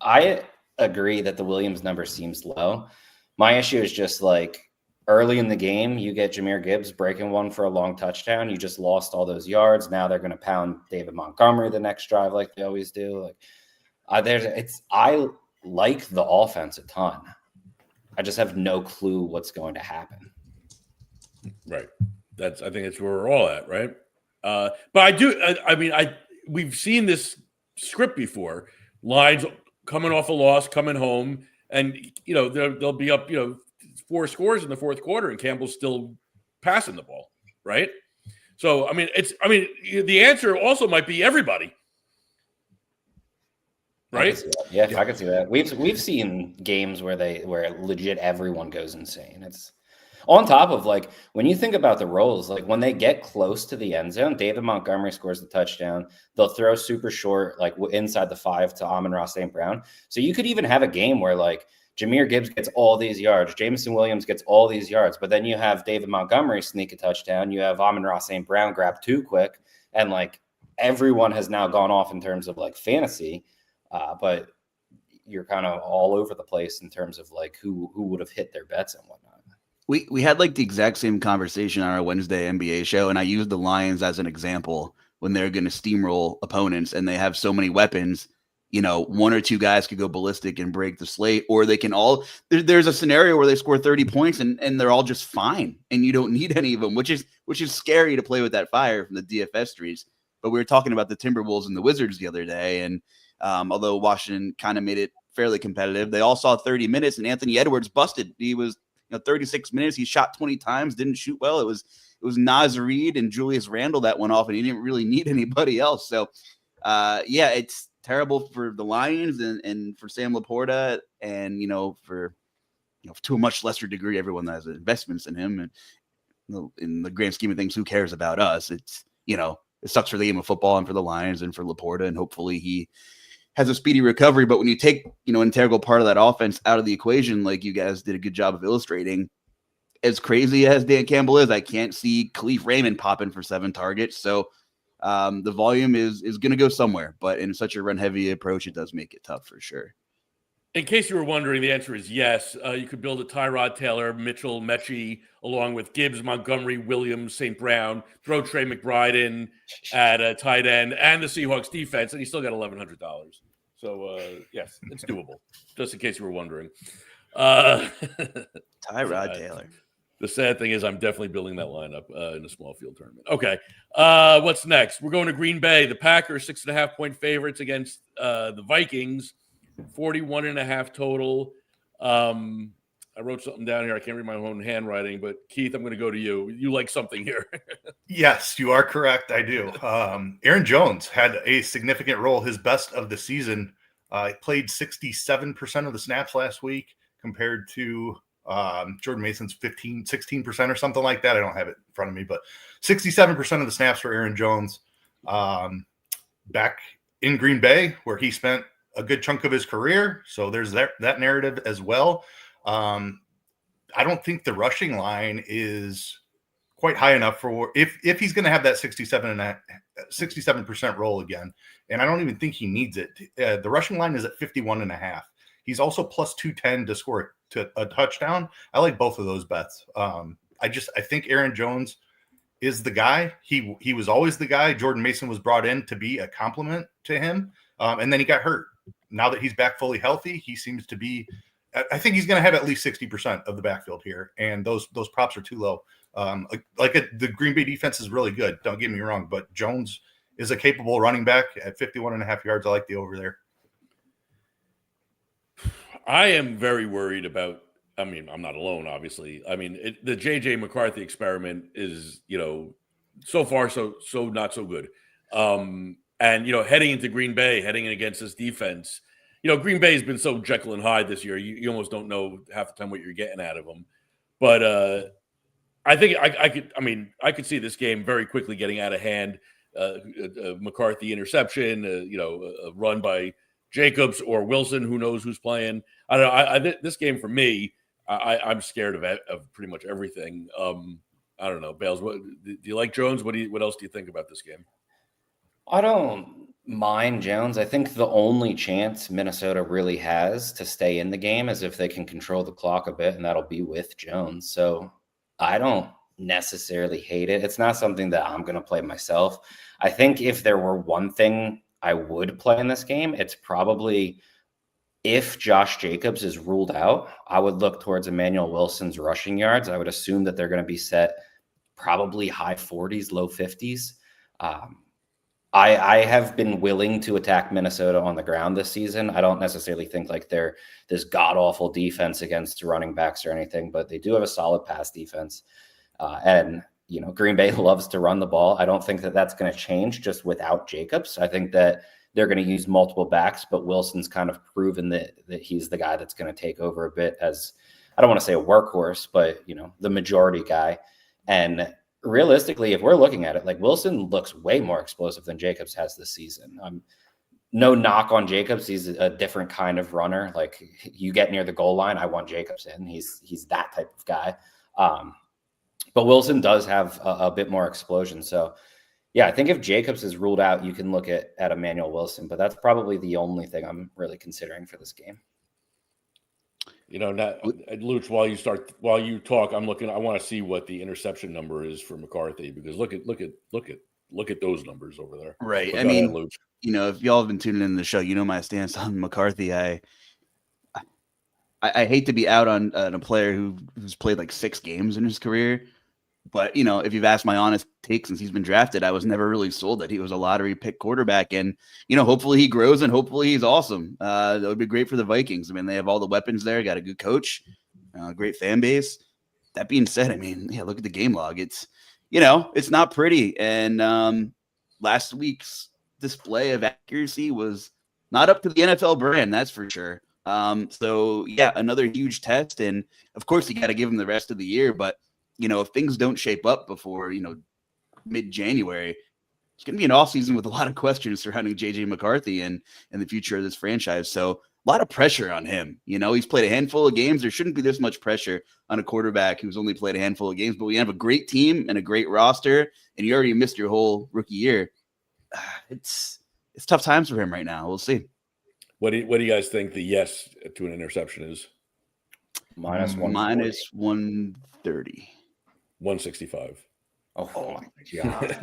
I agree that the Williams number seems low. My issue is just early in the game, you get Jahmyr Gibbs breaking one for a long touchdown. You just lost all those yards. Now they're going to pound David Montgomery the next drive like they always do. I like the offense a ton. I just have no clue what's going to happen. Right. I think that's where we're all at, right? But I do. We've seen this script before. Lions coming off a loss, coming home, and they'll be up 4 scores in the fourth quarter, and Campbell's still passing the ball, right? So the answer also might be everybody, right? I can see that. We've seen games where legit everyone goes insane. It's on top of when you think about the roles, when they get close to the end zone, David Montgomery scores the touchdown. They'll throw super short, inside the 5 to Amon-Ra St. Brown. So you could even have a game where Jahmyr Gibbs gets all these yards, Jameson Williams gets all these yards, but then you have David Montgomery sneak a touchdown. You have Amon-Ra St. Brown grab 2 quick, and everyone has now gone off in terms of fantasy, but you're kind of all over the place in terms of who would have hit their bets and whatnot. We had the exact same conversation on our Wednesday NBA show, and I used the Lions as an example when they're going to steamroll opponents and they have so many weapons. 1 or 2 guys could go ballistic and break the slate, or they can all. There's a scenario where they score 30 points and they're all just fine, and you don't need any of them, which is scary to play with that fire from the DFS streets. But we were talking about the Timberwolves and the Wizards the other day, and although Washington kind of made it fairly competitive, they all saw 30 minutes, and Anthony Edwards busted. He was 36 minutes. He shot 20 times, didn't shoot well. It was Naz Reid and Julius Randle that went off, and he didn't really need anybody else. So, it's terrible for the Lions and for Sam Laporta, and for to a much lesser degree, everyone that has investments in him. And in the grand scheme of things, who cares about us? It's it sucks for the game of football and for the Lions and for Laporta, and hopefully he has a speedy recovery. But when you take, an integral part of that offense out of the equation, like you guys did a good job of illustrating, as crazy as Dan Campbell is, I can't see Khalif Raymond popping for 7 targets. So the volume is going to go somewhere. But in such a run-heavy approach, it does make it tough for sure. In case you were wondering, the answer is yes. You could build a Tyrod Taylor, Mitchell, Mechie, along with Gibbs, Montgomery, Williams, St. Brown, throw Trey McBride in at a tight end and the Seahawks defense, and you still got $1,100. So, yes, it's doable, just in case you were wondering. Tyrod Taylor. The sad thing is I'm definitely building that lineup in a small field tournament. Okay, what's next? We're going to Green Bay. The Packers, 6.5-point favorites against the Vikings. 41.5 total. I wrote something down here. I can't read my own handwriting, but Keith, I'm going to go to you. You like something here. Yes, you are correct. I do. Aaron Jones had a significant role, his best of the season. Played 67% of the snaps last week compared to Jordan Mason's 16% or something like that. I don't have it in front of me, but 67% of the snaps for Aaron Jones back in Green Bay, where he spent a good chunk of his career. So there's that narrative as well. I don't think the rushing line is quite high enough for if he's going to have that 67% roll again. And I don't even think he needs it. The rushing line is at 51.5. He's also plus 210 to score a touchdown. I like both of those bets. I think Aaron Jones is the guy. He was always the guy. Jordan Mason was brought in to be a complement to him. And then he got hurt. Now that he's back fully healthy, he seems to be. I think he's going to have at least 60% of the backfield here, and those props are too low. The Green Bay defense is really good. Don't get me wrong, but Jones is a capable running back at 51.5 yards. I like the over there. I am very worried about. I mean, I'm not alone, obviously. I mean, the J.J. McCarthy experiment is, so far so not so good. And, heading into Green Bay, heading in against this defense, Green Bay has been so Jekyll and Hyde this year. You almost don't know half the time what you're getting out of them. But I think I could see this game very quickly getting out of hand. McCarthy interception, a run by Jacobs or Wilson, who knows who's playing. I don't know. This game for me, I'm scared of pretty much everything. I don't know, Bales. What do you like, Jones? What else do you think about this game? I don't mind Jones. I think the only chance Minnesota really has to stay in the game is if they can control the clock a bit, and that'll be with Jones. So I don't necessarily hate it. It's not something that I'm going to play myself. I think if there were one thing I would play in this game, it's probably if Josh Jacobs is ruled out, I would look towards Emmanuel Wilson's rushing yards. I would assume that they're going to be set probably high 40s, low 50s. I have been willing to attack Minnesota on the ground this season. I don't necessarily think like they're this god-awful defense against running backs or anything, but they do have a solid pass defense. And Green Bay loves to run the ball. I don't think that that's going to change just without Jacobs. I think that they're going to use multiple backs, but Wilson's kind of proven that he's the guy that's going to take over a bit as, I don't want to say a workhorse, but, the majority guy. And realistically, if we're looking at it, like Wilson looks way more explosive than Jacobs has this season. No knock on Jacobs. He's a different kind of runner. Like you get near the goal line, I want Jacobs in. He's that type of guy. But Wilson does have a bit more explosion. So yeah, I think if Jacobs is ruled out, you can look at Emmanuel Wilson, but that's probably the only thing I'm really considering for this game. Luch, while you talk, I'm looking. I want to see what the interception number is for McCarthy, because look at those numbers over there. Right. I mean, if y'all have been tuning in the show, my stance on McCarthy. I hate to be out on a player who's played like 6 games in his career. But, if you've asked my honest take since he's been drafted, I was never really sold that he was a lottery pick quarterback. And, hopefully he grows and hopefully he's awesome. That would be great for the Vikings. I mean, they have all the weapons there, got a good coach, great fan base. That being said, look at the game log. It's, it's not pretty. And last week's display of accuracy was not up to the NFL brand, that's for sure. So, yeah, another huge test. And, of course, you got to give him the rest of the year. But, if things don't shape up before, mid-January, it's going to be an offseason with a lot of questions surrounding JJ McCarthy and the future of this franchise. So a lot of pressure on him. He's played a handful of games. There shouldn't be this much pressure on a quarterback who's only played a handful of games, but we have a great team and a great roster, and you already missed your whole rookie year. It's tough times for him right now. We'll see. What do you guys think the yes to an interception is? Minus 130. 165. Oh my God.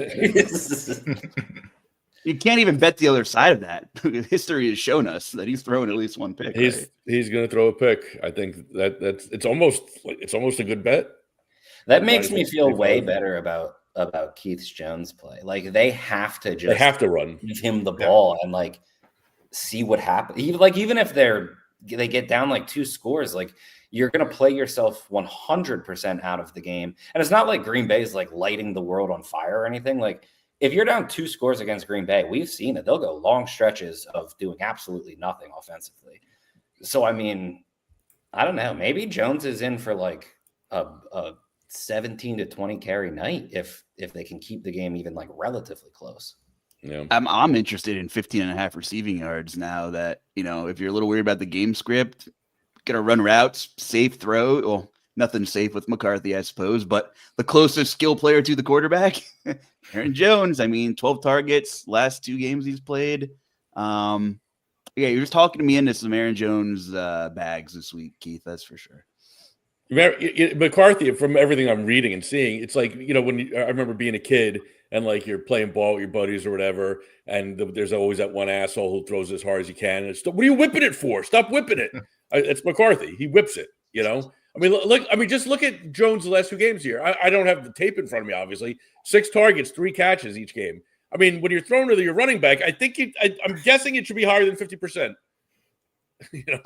You can't even bet the other side of that. History has shown us that he's thrown at least one pick. He's going to throw a pick. I think it's almost a good bet. That makes me feel way better about Keith Jones' play. Like they have to run, give him the ball and like see what happens. Even if they get down like 2 scores, like you're going to play yourself 100% out of the game. And it's not like Green Bay is like lighting the world on fire or anything. Like if you're down 2 scores against Green Bay, we've seen it. They'll go long stretches of doing absolutely nothing offensively. So, I mean, I don't know. Maybe Jones is in for like a 17 to 20 carry night if they can keep the game even like relatively close. Yeah. I'm interested in 15.5 receiving yards now that, if you're a little worried about the game script, gonna run routes, safe throw. Well, nothing safe with McCarthy, I suppose, but the closest skill player to the quarterback, Aaron Jones. 12 targets last 2 games he's played. You're just talking to me into some Aaron Jones bags this week, Keith. That's for sure. McCarthy, from everything I'm reading and seeing, it's like, I remember being a kid and like you're playing ball with your buddies or whatever, and there's always that one asshole who throws as hard as he can. And what are you whipping it for? Stop whipping it. It's McCarthy. He whips it, just look at Jones the last 2 games here. I don't have the tape in front of me, obviously. 6 targets, 3 catches each game. When you're throwing to your running back, I think I'm guessing it should be higher than 50%.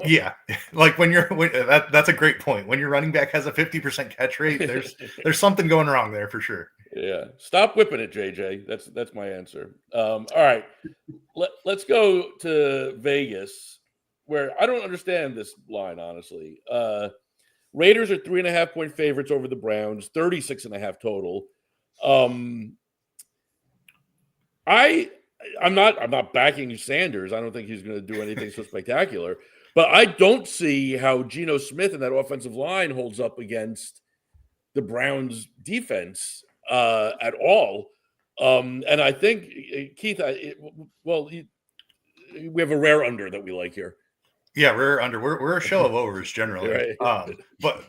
Yeah, like that's a great point. When your running back has a 50% catch rate, there's something going wrong there for sure. Yeah, stop whipping it, JJ. That's my answer. All right, let's go to Vegas, where I don't understand this line honestly. Raiders are 3.5-point favorites over the Browns, 36.5 total. I'm not backing Sanders. I don't think he's going to do anything so spectacular. But I don't see how Geno Smith and that offensive line holds up against the Browns' defense at all. And I think, Keith, we have a rare under that we like here. Yeah, rare under. We're a show of overs generally. Right. But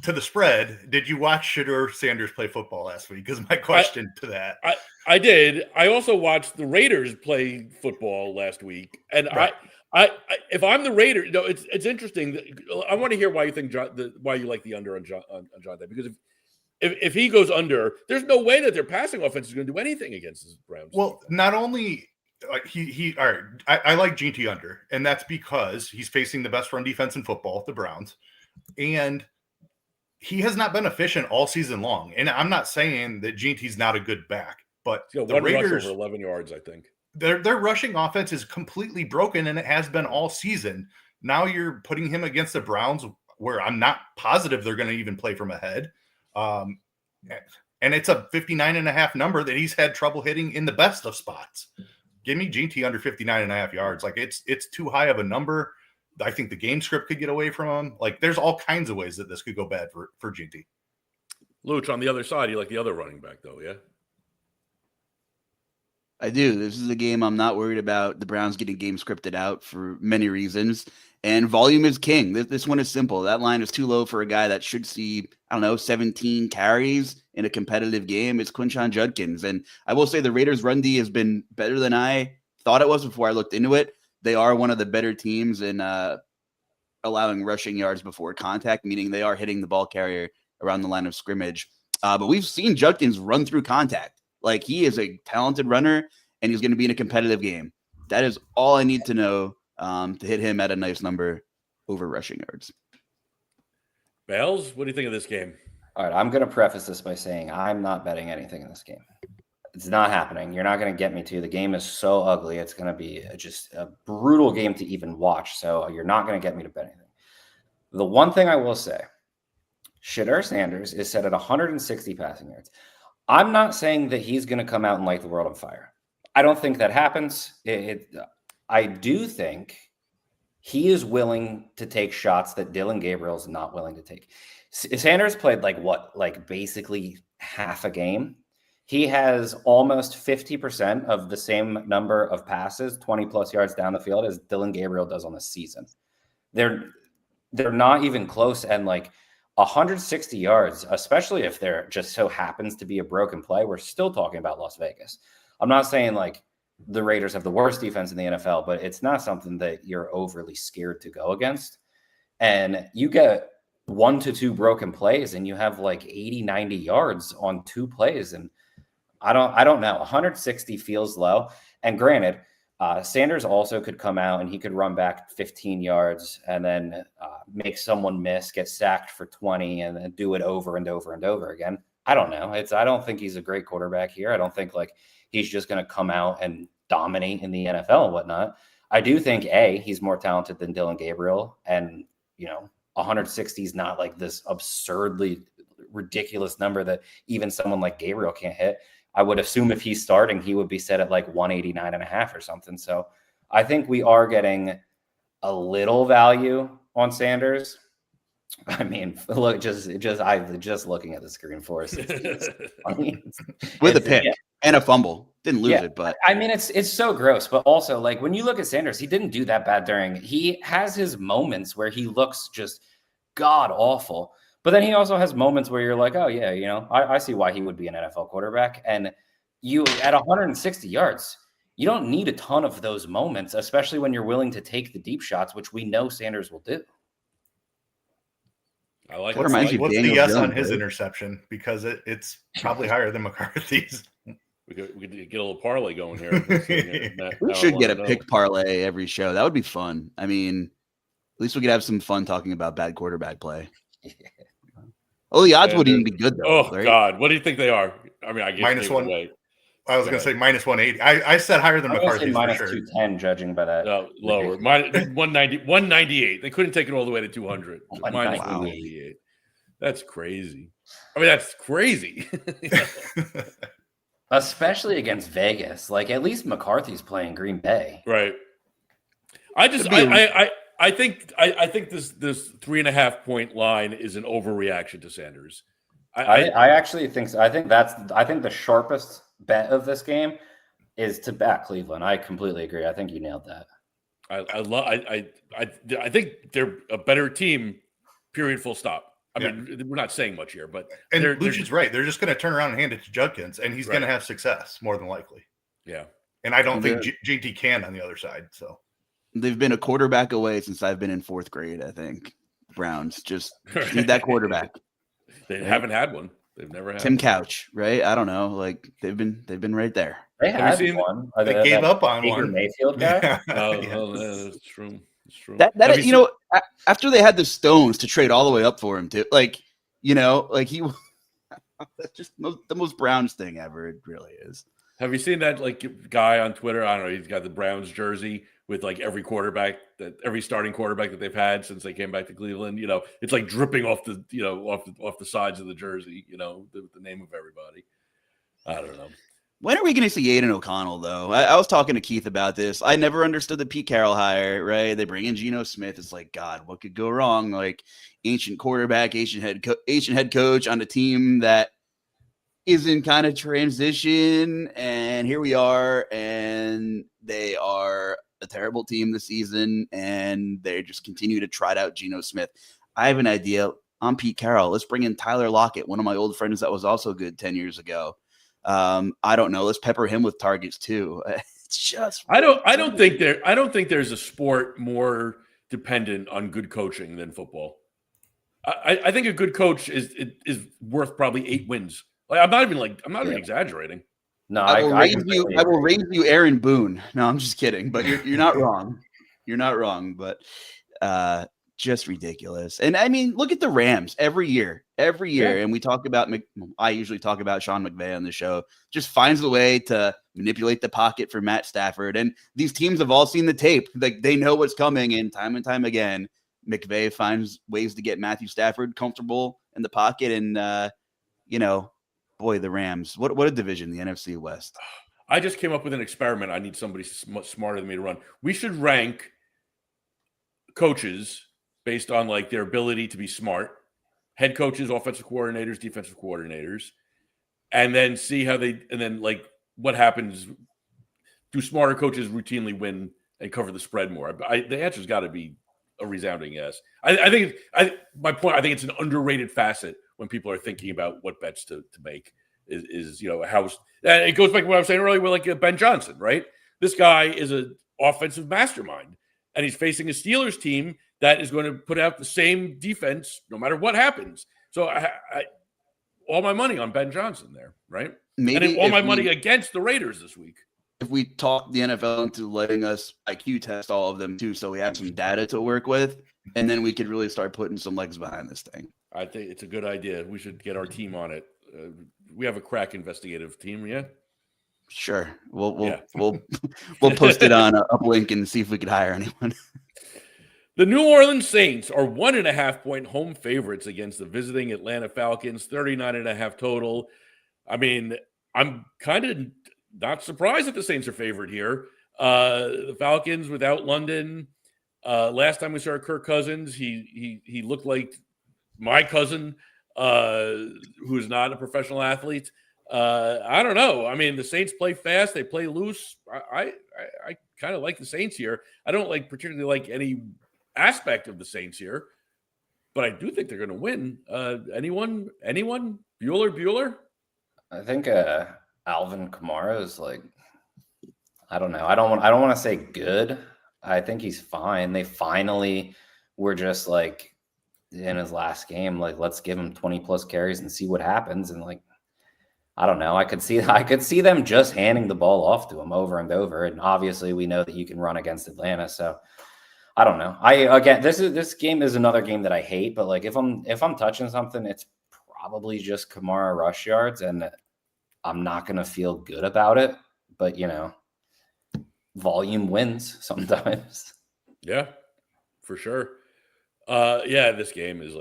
to the spread, did you watch Shedeur Sanders play football last week? Because my question to that. I did. I also watched the Raiders play football last week. And right. I if I'm the Raiders, it's interesting. I want to hear why you think why you like the under on Jonathan. Because if he goes under, there's no way that their passing offense is going to do anything against the Browns. Well, not only all right, I like GT under, and that's because he's facing the best run defense in football, the Browns, and he has not been efficient all season long. And I'm not saying that GT's not a good back, but the Raiders over 11 yards, I think. Their rushing offense is completely broken, and it has been all season. Now you're putting him against the Browns, where I'm not positive they're going to even play from ahead. And it's a 59.5 number that he's had trouble hitting in the best of spots. Give me GT under 59.5 yards. Like it's too high of a number. I think the game script could get away from him. Like there's all kinds of ways that this could go bad for GT. Luch, on the other side, you like the other running back though, yeah? I do. This is a game I'm not worried about the Browns getting game scripted out for many reasons. And volume is king. This one is simple. That line is too low for a guy that should see, 17 carries in a competitive game. It's Quinshon Judkins. And I will say the Raiders' run D has been better than I thought it was before I looked into it. They are one of the better teams in allowing rushing yards before contact, meaning they are hitting the ball carrier around the line of scrimmage. But we've seen Judkins run through contact. Like he is a talented runner, and he's going to be in a competitive game. That is all I need to know to hit him at a nice number over rushing yards. Bales, what do you think of this game? All right, I'm going to preface this by saying I'm not betting anything in this game. It's not happening. You're not going to get me to. The game is so ugly. It's going to be just a brutal game to even watch. So you're not going to get me to bet anything. The one thing I will say, Shedeur Sanders is set at 160 passing yards. I'm not saying that he's going to come out and light the world on fire. I don't think that happens. I do think he is willing to take shots that Dylan Gabriel is not willing to take. Sanders played basically half a game. He has almost 50% of the same number of passes, 20 plus yards down the field, as Dylan Gabriel does on the season. They're not even close. And 160 yards, especially if there just so happens to be a broken play, we're still talking about Las Vegas. I'm not saying the Raiders have the worst defense in the NFL, but it's not something that you're overly scared to go against. And you get 1 to 2 broken plays and you have 80, 90 yards on 2 plays. And I don't know. 160 feels low. And granted, Sanders also could come out and he could run back 15 yards and then make someone miss, get sacked for 20, and then do it over and over and over again. I don't know. I don't think he's a great quarterback here. I don't think he's just going to come out and dominate in the NFL and whatnot. I do think he's more talented than Dylan Gabriel, and 160 is not this absurdly ridiculous number that even someone like Gabriel can't hit. I would assume if he's starting, he would be set at 189.5 or something. So I think we are getting a little value on Sanders. I mean, look, just looking at the screen for us with a pick and a fumble, didn't lose it, but I mean, it's so gross. But also, when you look at Sanders, he didn't do that bad he has his moments where he looks just god awful. But then he also has moments where you're oh, yeah, I see why he would be an NFL quarterback. And you, at 160 yards, you don't need a ton of those moments, especially when you're willing to take the deep shots, which we know Sanders will do. I like what's the yes on his interception? Because it's probably higher than McCarthy's. We could get a little parlay going here. We should get a pick parlay every show. That would be fun. I mean, at least we could have some fun talking about bad quarterback play. Oh, the odds wouldn't even be good, though. Oh, right? God. What do you think they are? I mean, I guess -1. Away. I was going to say -180. I said higher than McCarthy's for sure. -210, judging by that. No, lower. -190, 198. They couldn't take it all the way to 200. -198. That's crazy. I mean, that's crazy. Especially against Vegas. At least McCarthy's playing Green Bay. Right. I think this 3.5 point line is an overreaction to Sanders. I actually think so. I think the sharpest bet of this game is to back Cleveland. I completely agree. I think you nailed that. I think they're a better team. Period. Full stop. I mean, we're not saying much here, but Lucci's right. They're just going to turn around and hand it to Judkins, and he's going to have success more than likely. Yeah. And I don't think JT can on the other side. So. They've been a quarterback away since I've been in 4th grade, I think. Browns just need that quarterback. They haven't had one. They've never had Tim one. Couch, right? I don't know. They've been right there. They had one. They gave up on Baker one. Mayfield guy. That's true. It's true. That after they had the Stones to trade all the way up for him too, he that's just the most Browns thing ever. It really is. Have you seen that guy on Twitter? I don't know. He's got the Browns jersey with every starting quarterback that they've had since they came back to Cleveland. It's dripping off the off the sides of the jersey. The name of everybody. I don't know. When are we going to see Aiden O'Connell, though? I was talking to Keith about this. I never understood the Pete Carroll hire, right? They bring in Geno Smith. It's God, what could go wrong? Ancient quarterback, ancient head coach on a team that is in kind of transition. And here we are, and they are a terrible team this season, and they just continue to trot out Geno Smith. I have an idea. I'm Pete Carroll. Let's bring in Tyler Lockett, one of my old friends that was also good 10 years ago. I don't know. Let's pepper him with targets too. It's just I don't think there's a sport more dependent on good coaching than football. I think a good coach is worth probably 8 wins. I'm not even exaggerating. No, I will raise you Aaron Boone. No, I'm just kidding. But you're not wrong. You're not wrong. But just ridiculous. And I mean, look at the Rams every year. Yeah. And we talk about, I usually talk about Sean McVay on the show, just finds a way to manipulate the pocket for Matt Stafford. And these teams have all seen the tape. They know what's coming. And time again, McVay finds ways to get Matthew Stafford comfortable in the pocket. And, boy, the Rams. What a division, the NFC West. I just came up with an experiment. I need somebody smarter than me to run. We should rank coaches based on like their ability to be smart, head coaches, offensive coordinators, defensive coordinators, and then see how like what happens. Do smarter coaches routinely win and cover the spread more? The answer's got to be a resounding yes. I think it's an underrated facet when people are thinking about what bets to make is how it goes back to what I was saying earlier with like Ben Johnson, right? This guy is an offensive mastermind, and he's facing a Steelers team that is going to put out the same defense no matter what happens. So I all my money on Ben Johnson there, right? And all my money against the Raiders this week. If we talk the NFL into letting us IQ test all of them too, so we have some data to work with, and then we could really start putting some legs behind this thing. I think it's a good idea. We should get our team on it. We have a crack investigative team, yeah. Sure, we'll post it on Uplink and see if we could hire anyone. The New Orleans Saints are 1.5-point home favorites against the visiting Atlanta Falcons, 39.5 total. I mean, I'm kind of not surprised that the Saints are favored here. The Falcons without London. Last time we saw Kirk Cousins, he looked like my cousin, who's not a professional athlete. I don't know. I mean, the Saints play fast. They play loose. I kind of like the Saints here. I don't particularly like any aspect of the Saints here, but I do think they're going to win. Anyone? Bueller? I think Alvin Kamara is I don't know. I don't want to say good. I think he's fine. They finally were just in his last game, let's give him 20 plus carries and see what happens. And I don't know. I could see them just handing the ball off to him over and over. And obviously we know that you can run against Atlanta. So I don't know. This game is another game that I hate, but if I'm touching something, it's probably just Kamara rush yards, and I'm not going to feel good about it, but volume wins sometimes. Yeah, for sure. This game is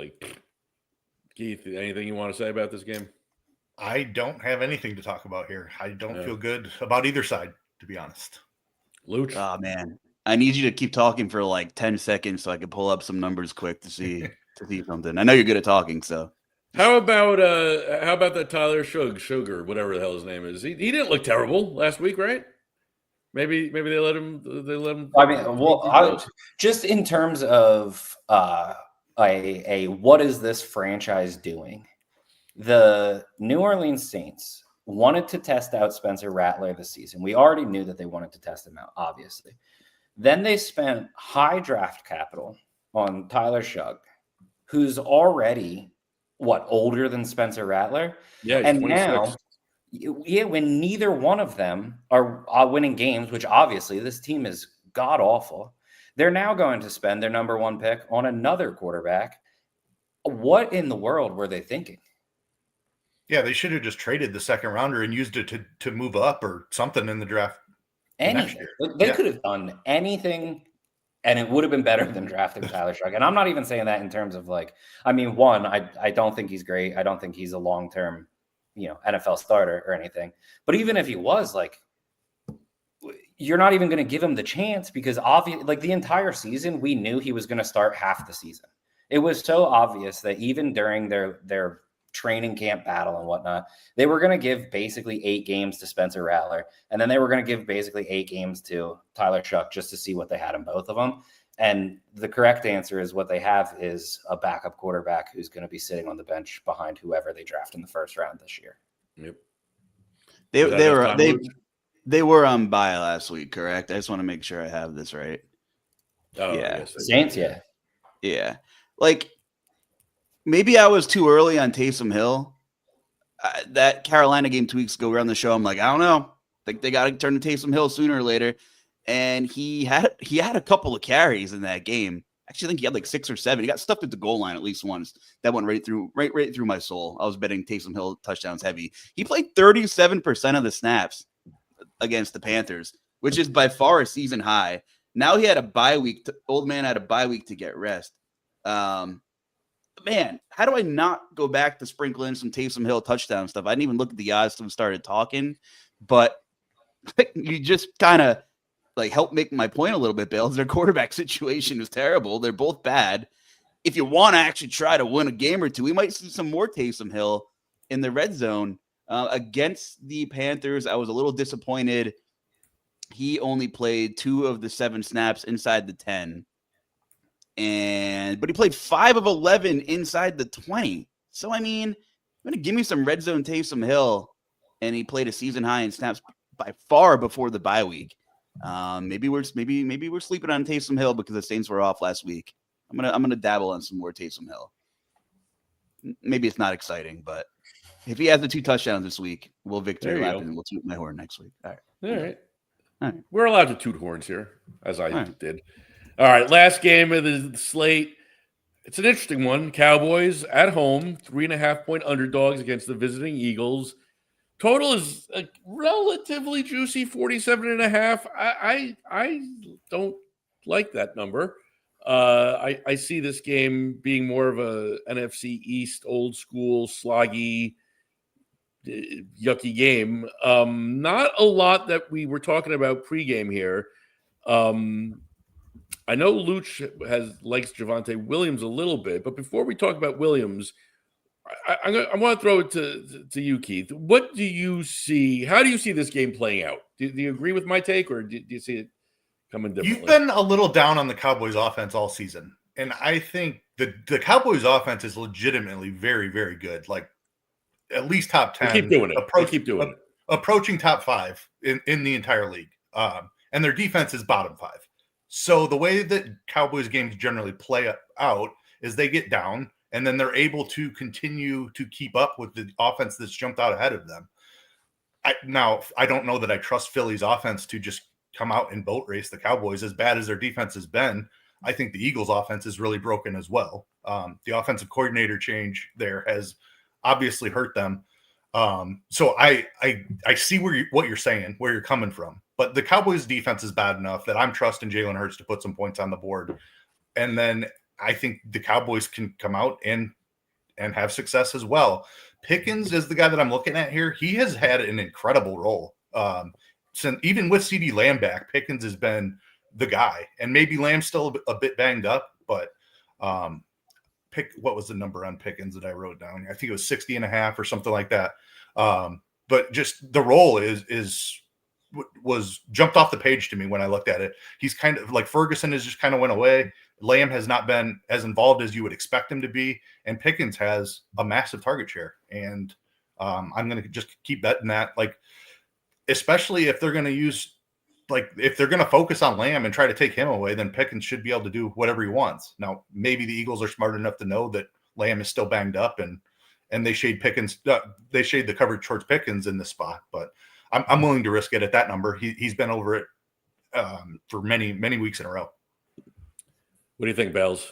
Keith, anything you want to say about this game? I don't have anything to talk about here. I don't feel good about either side, to be honest. Luch? Oh man, I need you to keep talking for 10 seconds so I can pull up some numbers quick to see something. I know you're good at talking, so. How about that Tyler Sugar, whatever the hell his name is? He didn't look terrible last week, right? Maybe they let him. I mean, just in terms of what is this franchise doing? The New Orleans Saints wanted to test out Spencer Rattler this season. We already knew that they wanted to test him out, obviously. Then they spent high draft capital on Tyler Shug, who's already older than Spencer Rattler. Yeah, and 26. Now, when neither one of them are winning games, which obviously this team is god awful, they're now going to spend their number one pick on another quarterback. What in the world were they thinking? Yeah, they should have just traded the second rounder and used it to move up or something in the draft. Anything. They could have done anything, and it would have been better than drafting Tyler Shug. And I'm not even saying that in terms of I don't think he's great. I don't think he's a long-term, NFL starter or anything. But even if he was, you're not even going to give him the chance because obviously, the entire season, we knew he was going to start half the season. It was so obvious that even during their training camp battle and whatnot, they were going to give basically 8 games to Spencer Rattler, and then they were going to give basically 8 games to Tyler Shuck just to see what they had in both of them. And the correct answer is what they have is a backup quarterback who's going to be sitting on the bench behind whoever they draft in the first round this year. Yep. They were on bye last week, correct? I just want to make sure I have this right. Oh, yeah. Saints, yeah. Maybe I was too early on Taysom Hill. That Carolina game 2 weeks ago, we were on the show. I'm I don't know. They got to turn to Taysom Hill sooner or later. And he had a couple of carries in that game. Actually, I think he had 6 or 7. He got stuffed at the goal line at least once. That went right through my soul. I was betting Taysom Hill touchdowns heavy. He played 37% of the snaps against the Panthers, which is by far a season high. Now he had a bye week. Old man had a bye week to get rest. man, how do I not go back to sprinkle in some Taysom Hill touchdown stuff? I didn't even look at the odds till we started talking, but you just kind of like help make my point a little bit, Bill. Their quarterback situation is terrible. They're both bad. If you want to actually try to win a game or two, we might see some more Taysom Hill in the red zone. Against the Panthers, I was a little disappointed. He only played 2 of the 7 snaps inside the 10. But he played 5 of 11 inside the 20. So, I mean, I'm going to give me some red zone Taysom Hill, and he played a season high in snaps by far before the bye week. Maybe we're sleeping on Taysom Hill because the Saints were off last week. I'm gonna dabble on some more Taysom Hill. Maybe it's not exciting, but if he has the 2 touchdowns this week, we'll victory lap and we'll toot my horn next week. All right. We're allowed to toot horns here, as I did. All right, last game of the slate. It's an interesting one. Cowboys at home, 3.5-point underdogs against the visiting Eagles. Total is a relatively juicy 47.5. I don't like that number. I see this game being more of a NFC East, old school, sloggy, yucky game. Not a lot that we were talking about pregame here. I know Luch likes Javonte Williams a little bit, but before we talk about Williams, I want to throw it to you, Keith. What do you see? How do you see this game playing out? Do you agree with my take, or do you see it coming differently? You've been a little down on the Cowboys offense all season, and I think the Cowboys offense is legitimately very, very good. Like at least top 10. They keep doing it. Approaching top 5 in the entire league. And their defense is bottom 5. So the way that Cowboys games generally play out is they get down and then they're able to continue to keep up with the offense that's jumped out ahead of them. I don't know that I trust Philly's offense to just come out and boat race the Cowboys. As bad as their defense has been, I think the Eagles' offense is really broken as well. The offensive coordinator change there has obviously hurt them. So I see what you're saying, where you're coming from. But the Cowboys' defense is bad enough that I'm trusting Jalen Hurts to put some points on the board. And then I think the Cowboys can come out and have success as well. Pickens is the guy that I'm looking at here. He has had an incredible role. Since even with CeeDee Lamb back, Pickens has been the guy. And maybe Lamb's still a bit banged up, but what was the number on Pickens that I wrote down? I think it was 60.5 or something like that. But just the role was jumped off the page to me when I looked at it. He's kind of like Ferguson has just kind of went away. Lamb has not been as involved as you would expect him to be. And Pickens has a massive target share. And I'm going to just keep betting that, like, especially if they're going to use, like, if they're going to focus on Lamb and try to take him away, then Pickens should be able to do whatever he wants. Now, maybe the Eagles are smart enough to know that Lamb is still banged up and they shade Pickens. They shade the coverage towards Pickens in this spot, but I'm willing to risk it at that number. He's been over it for many, many weeks in a row. What do you think, Bells?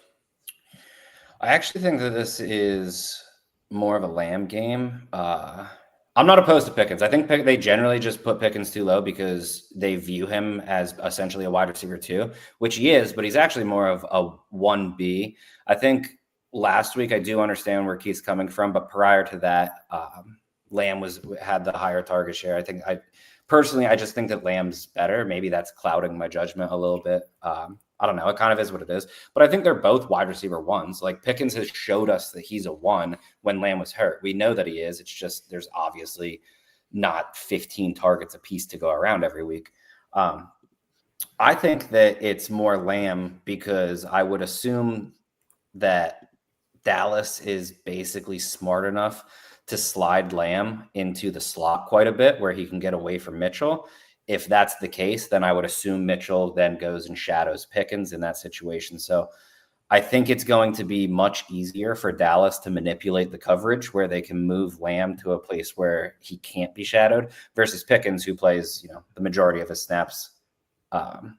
I actually think that this is more of a Lamb game. I'm not opposed to Pickens. I think they generally just put Pickens too low because they view him as essentially a wide receiver too, which he is, but he's actually more of a 1B. I think last week I do understand where Keith's coming from, but prior to that, Lamb had the higher target share. I just think that Lamb's better. Maybe that's clouding my judgment a little bit. I don't know. It kind of is what it is. But I think they're both wide receiver 1s. Like Pickens has showed us that he's a 1 when Lamb was hurt. We know that he is. It's just there's obviously not 15 targets a piece to go around every week. I think that it's more Lamb because I would assume that Dallas is basically smart enough to slide Lamb into the slot quite a bit where he can get away from Mitchell. If that's the case, then I would assume Mitchell then goes and shadows Pickens in that situation. So I think it's going to be much easier for Dallas to manipulate the coverage where they can move Lamb to a place where he can't be shadowed versus Pickens, who plays, the majority of his snaps on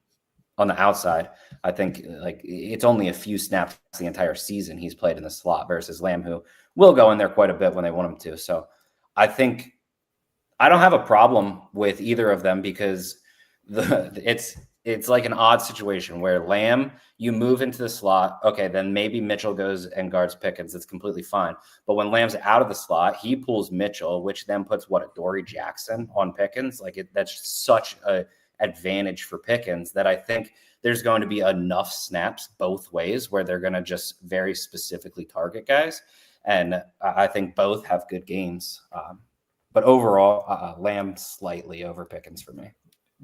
the outside. I think like it's only a few snaps the entire season he's played in the slot versus Lamb, who will go in there quite a bit when they want him to. So I think I don't have a problem with either of them because it's it's like an odd situation where Lamb, you move into the slot. Okay, then maybe Mitchell goes and guards Pickens. That's completely fine. But when Lamb's out of the slot, he pulls Mitchell, which then puts Dory Jackson on Pickens. That's such a advantage for Pickens that I think there's going to be enough snaps both ways where they're going to just very specifically target guys. And I think both have good games. But overall, Lamb slightly over Pickens for me.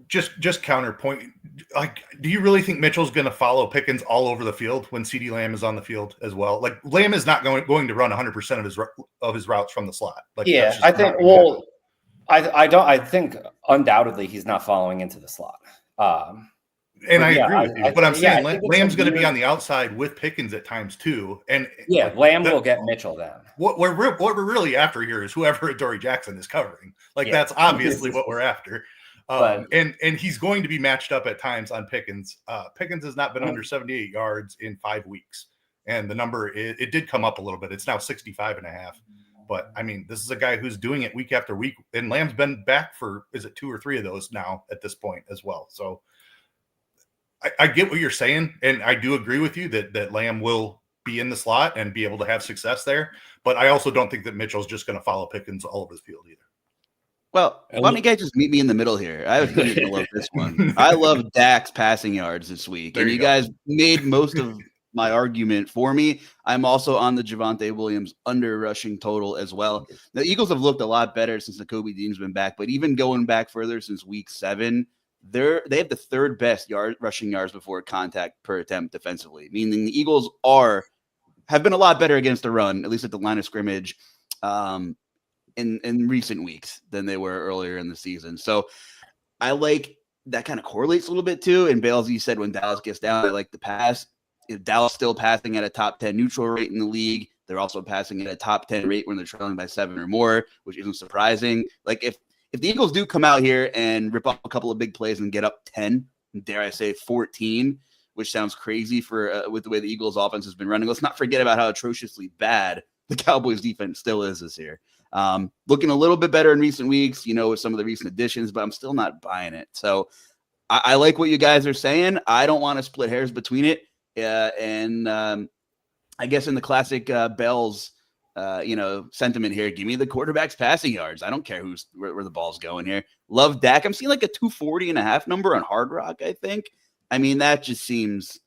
Just counterpoint. Like, do you really think Mitchell's going to follow Pickens all over the field when CeeDee Lamb is on the field as well? Like, Lamb is not going to run 100% of his routes from the slot. Like, yeah, I think. Well, I don't. I think undoubtedly he's not following into the slot. And I agree with you, but I'm saying Lamb's going to be on the outside with Pickens at times too. And Lamb will get Mitchell down. What we're really after here is whoever Dory Jackson is covering. That's obviously what we're after. And he's going to be matched up at times on Pickens. Pickens has not been under 78 yards in 5 weeks. And the number, it did come up a little bit. It's now 65.5. But I mean, this is a guy who's doing it week after week. And Lamb's been back for, is it 2 or 3 of those now at this point as well. So I get what you're saying. And I do agree with you that Lamb will be in the slot and be able to have success there. But I also don't think that Mitchell's just going to follow Pickens all over the field either. Well, why don't you guys just meet me in the middle here? I was going to love this one. I love Dak's passing yards this week. And you guys made most of my argument for me. I'm also on the Javonte Williams under rushing total as well. The Eagles have looked a lot better since the Kobe Dean's been back, but even going back further since week 7, they have the 3rd best rushing yards before contact per attempt defensively, meaning the Eagles have been a lot better against the run, at least at the line of scrimmage, in recent weeks than they were earlier in the season. So I like that kind of correlates a little bit too. And Bales, you said when Dallas gets down, I like the pass. If Dallas still passing at a top 10 neutral rate in the league, they're also passing at a top 10 rate when they're trailing by 7 or more, which isn't surprising. Like if the Eagles do come out here and rip off a couple of big plays and get up 10, dare I say 14, which sounds crazy for with the way the Eagles offense has been running. Let's not forget about how atrociously bad the Cowboys defense still is this year. Looking a little bit better in recent weeks, with some of the recent additions, but I'm still not buying it. So I like what you guys are saying. I don't want to split hairs between it. And I guess in the classic Bell's, sentiment here, give me the quarterback's passing yards. I don't care where the ball's going here. Love Dak. I'm seeing like a 240.5 number on Hard Rock, I think. I mean, that just seems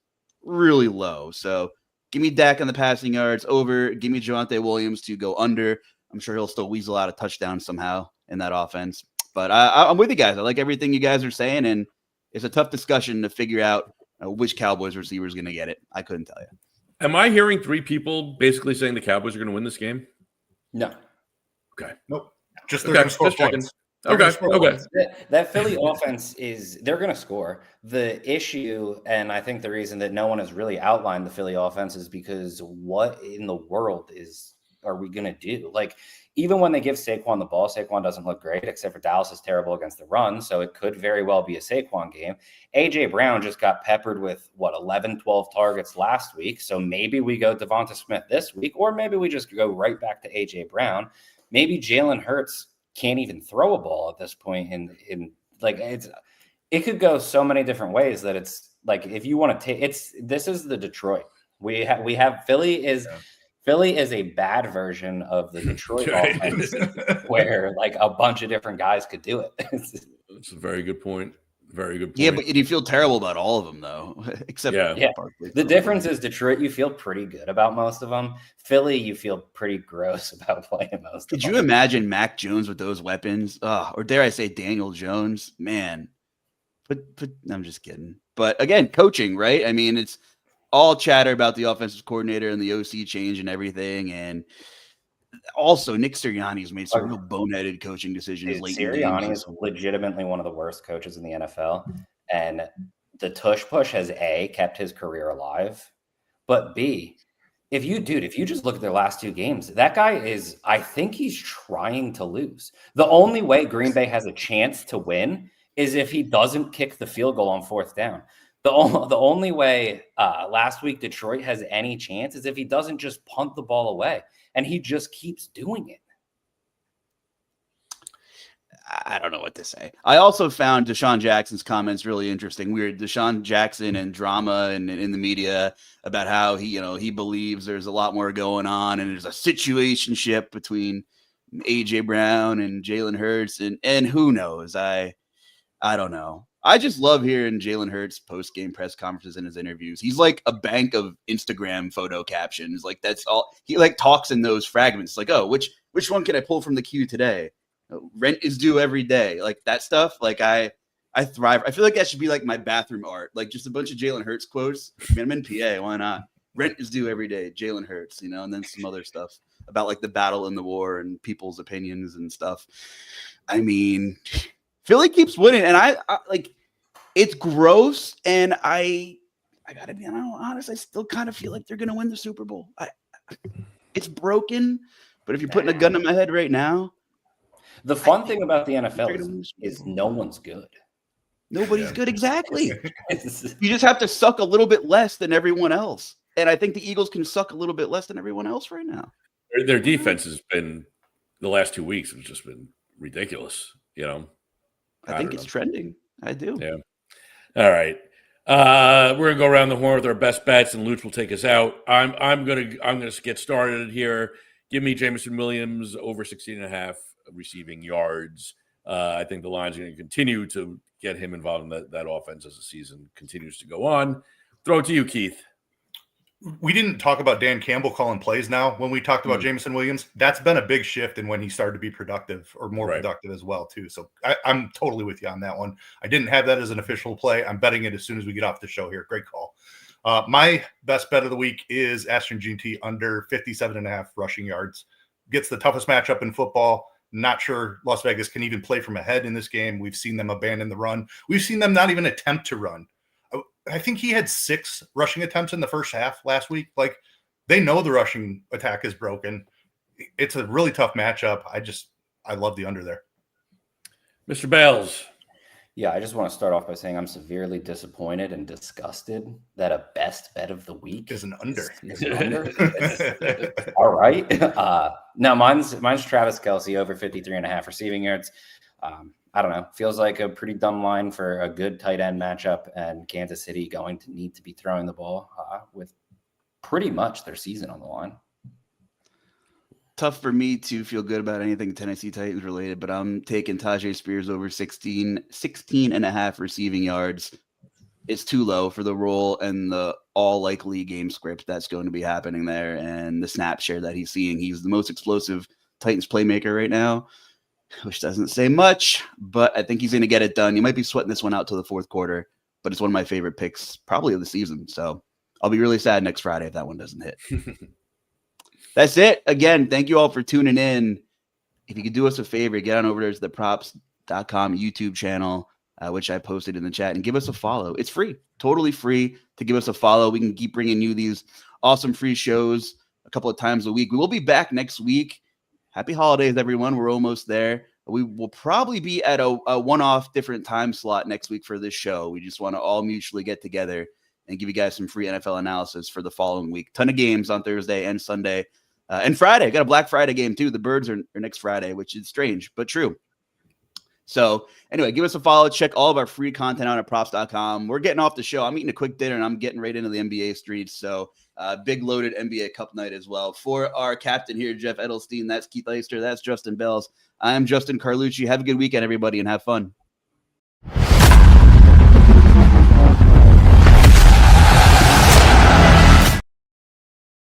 really low. So give me Dak on the passing yards over. Give me Javonte Williams to go under. I'm sure he'll still weasel out a touchdown somehow in that offense. But I'm with you guys. I like everything you guys are saying, and it's a tough discussion to figure out which Cowboys receiver is going to get it. I couldn't tell you. Am I hearing 3 people basically saying the Cowboys are going to win this game? No. Okay. Nope. Just they're going to score points. Okay. That Philly offense they're going to score. The issue, and I think the reason that no one has really outlined the Philly offense is because what in the world are we going to do? Like, even when they give Saquon the ball, Saquon doesn't look great, except for Dallas is terrible against the run. So it could very well be a Saquon game. A.J. Brown just got peppered with 11, 12 targets last week. So maybe we go Devonta Smith this week, or maybe we just go right back to A.J. Brown. Maybe Jalen Hurts can't even throw a ball at this point. It could go so many different ways that it's like, if you want to this is the Detroit. We have Philly is. Yeah. Philly is a bad version of the Detroit offense where like a bunch of different guys could do it. That's a very good point. Very good point. Yeah, but you feel terrible about all of them, though, except The difference is Detroit, you feel pretty good about most of them. Philly, you feel pretty gross about playing most of them. Could you imagine Mac Jones with those weapons? Or dare I say Daniel Jones? Man, I'm just kidding. But again, coaching, right? I mean, it's all chatter about the offensive coordinator and the OC change and everything. And also Nick Sirianni's made some real boneheaded coaching decisions lately. Sirianni is legitimately one of the worst coaches in the NFL. And the tush push has kept his career alive, but B, if you just look at their last 2 games, that guy I think he's trying to lose. The only way Green Bay has a chance to win is if he doesn't kick the field goal on 4th down. The only way last week Detroit has any chance is if he doesn't just punt the ball away, and he just keeps doing it. I don't know what to say. I also found Deshaun Jackson's comments really interesting. Weird. Deshaun Jackson and drama and in the media about how he believes there's a lot more going on and there's a situationship between AJ Brown and Jalen Hurts and who knows. I don't know. I just love hearing Jalen Hurts post-game press conferences and his interviews. He's like a bank of Instagram photo captions. Like that's all he like talks in those fragments. Like, oh, which one can I pull from the queue today? Rent is due every day. Like that stuff. Like I thrive. I feel like that should be like my bathroom art. Like just a bunch of Jalen Hurts quotes. I mean, I'm in PA. Why not? Rent is due every day. Jalen Hurts, and then some other stuff about like the battle and the war and people's opinions and stuff. I mean, Philly keeps winning, and I like it's gross. And I gotta be honest. I still kind of feel like they're gonna win the Super Bowl. It's broken, but if you're putting a gun to my head right now, the fun thing about the NFL is no one's good. Nobody's good, exactly. You just have to suck a little bit less than everyone else, and I think the Eagles can suck a little bit less than everyone else right now. Their defense has been the last 2 weeks has just been ridiculous. I think it's trending. I do. Yeah. All right. We're gonna go around the horn with our best bets, and Luch will take us out. I'm gonna get started here. Give me Jameson Williams over 16.5 receiving yards. I think the line's going to continue to get him involved in that offense as the season continues to go on. Throw it to you, Keith. We didn't talk about Dan Campbell calling plays now when we talked about Jameson Williams. That's been a big shift in when he started to be productive or more productive as well, too. So I'm totally with you on that one. I didn't have that as an official play. I'm betting it as soon as we get off the show here. Great call. My best bet of the week is Ashton GT under 57.5 rushing yards. Gets the toughest matchup in football. Not sure Las Vegas can even play from ahead in this game. We've seen them abandon the run. We've seen them not even attempt to run. I think he had 6 rushing attempts in the first half last week. Like, they know the rushing attack is broken. It's a really tough matchup. I love the under there. Mr. Bales. Yeah, I just want to start off by saying I'm severely disappointed and disgusted that a best bet of the week is an under. Is an under. All right. No, mine's Travis Kelce over 53.5 receiving yards. I don't know. Feels like a pretty dumb line for a good tight end matchup, and Kansas City going to need to be throwing the ball with pretty much their season on the line. Tough for me to feel good about anything Tennessee Titans related, but I'm taking Tajay Spears over 16.5 receiving yards. It's too low for the role and the all likely game script that's going to be happening there and the snap share that he's seeing. He's the most explosive Titans playmaker right now, which doesn't say much, but I think he's going to get it done. You might be sweating this one out till the fourth quarter, but it's one of my favorite picks probably of the season. So I'll be really sad next Friday if that one doesn't hit. That's it. Again, thank you all for tuning in. If you could do us a favor, get on over to the props.com YouTube channel, which I posted in the chat, and give us a follow. It's free, totally free to give us a follow. We can keep bringing you these awesome free shows a couple of times a week. We will be back next week. Happy holidays, everyone. We're almost there. We will probably be at a one-off different time slot next week for this show. We just want to all mutually get together and give you guys some free NFL analysis for the following week. Ton of games on Thursday and Sunday. And Friday, got a Black Friday game too. The Birds are next Friday, which is strange, but true. So anyway, give us a follow. Check all of our free content out at props.com. We're getting off the show. I'm eating a quick dinner and I'm getting right into the NBA streets. So big loaded NBA Cup night as well. For our captain here, Jeff Edelstein, that's Keith Leister. That's Justin Bells. I am Justin Carlucci. Have a good weekend, everybody, and have fun.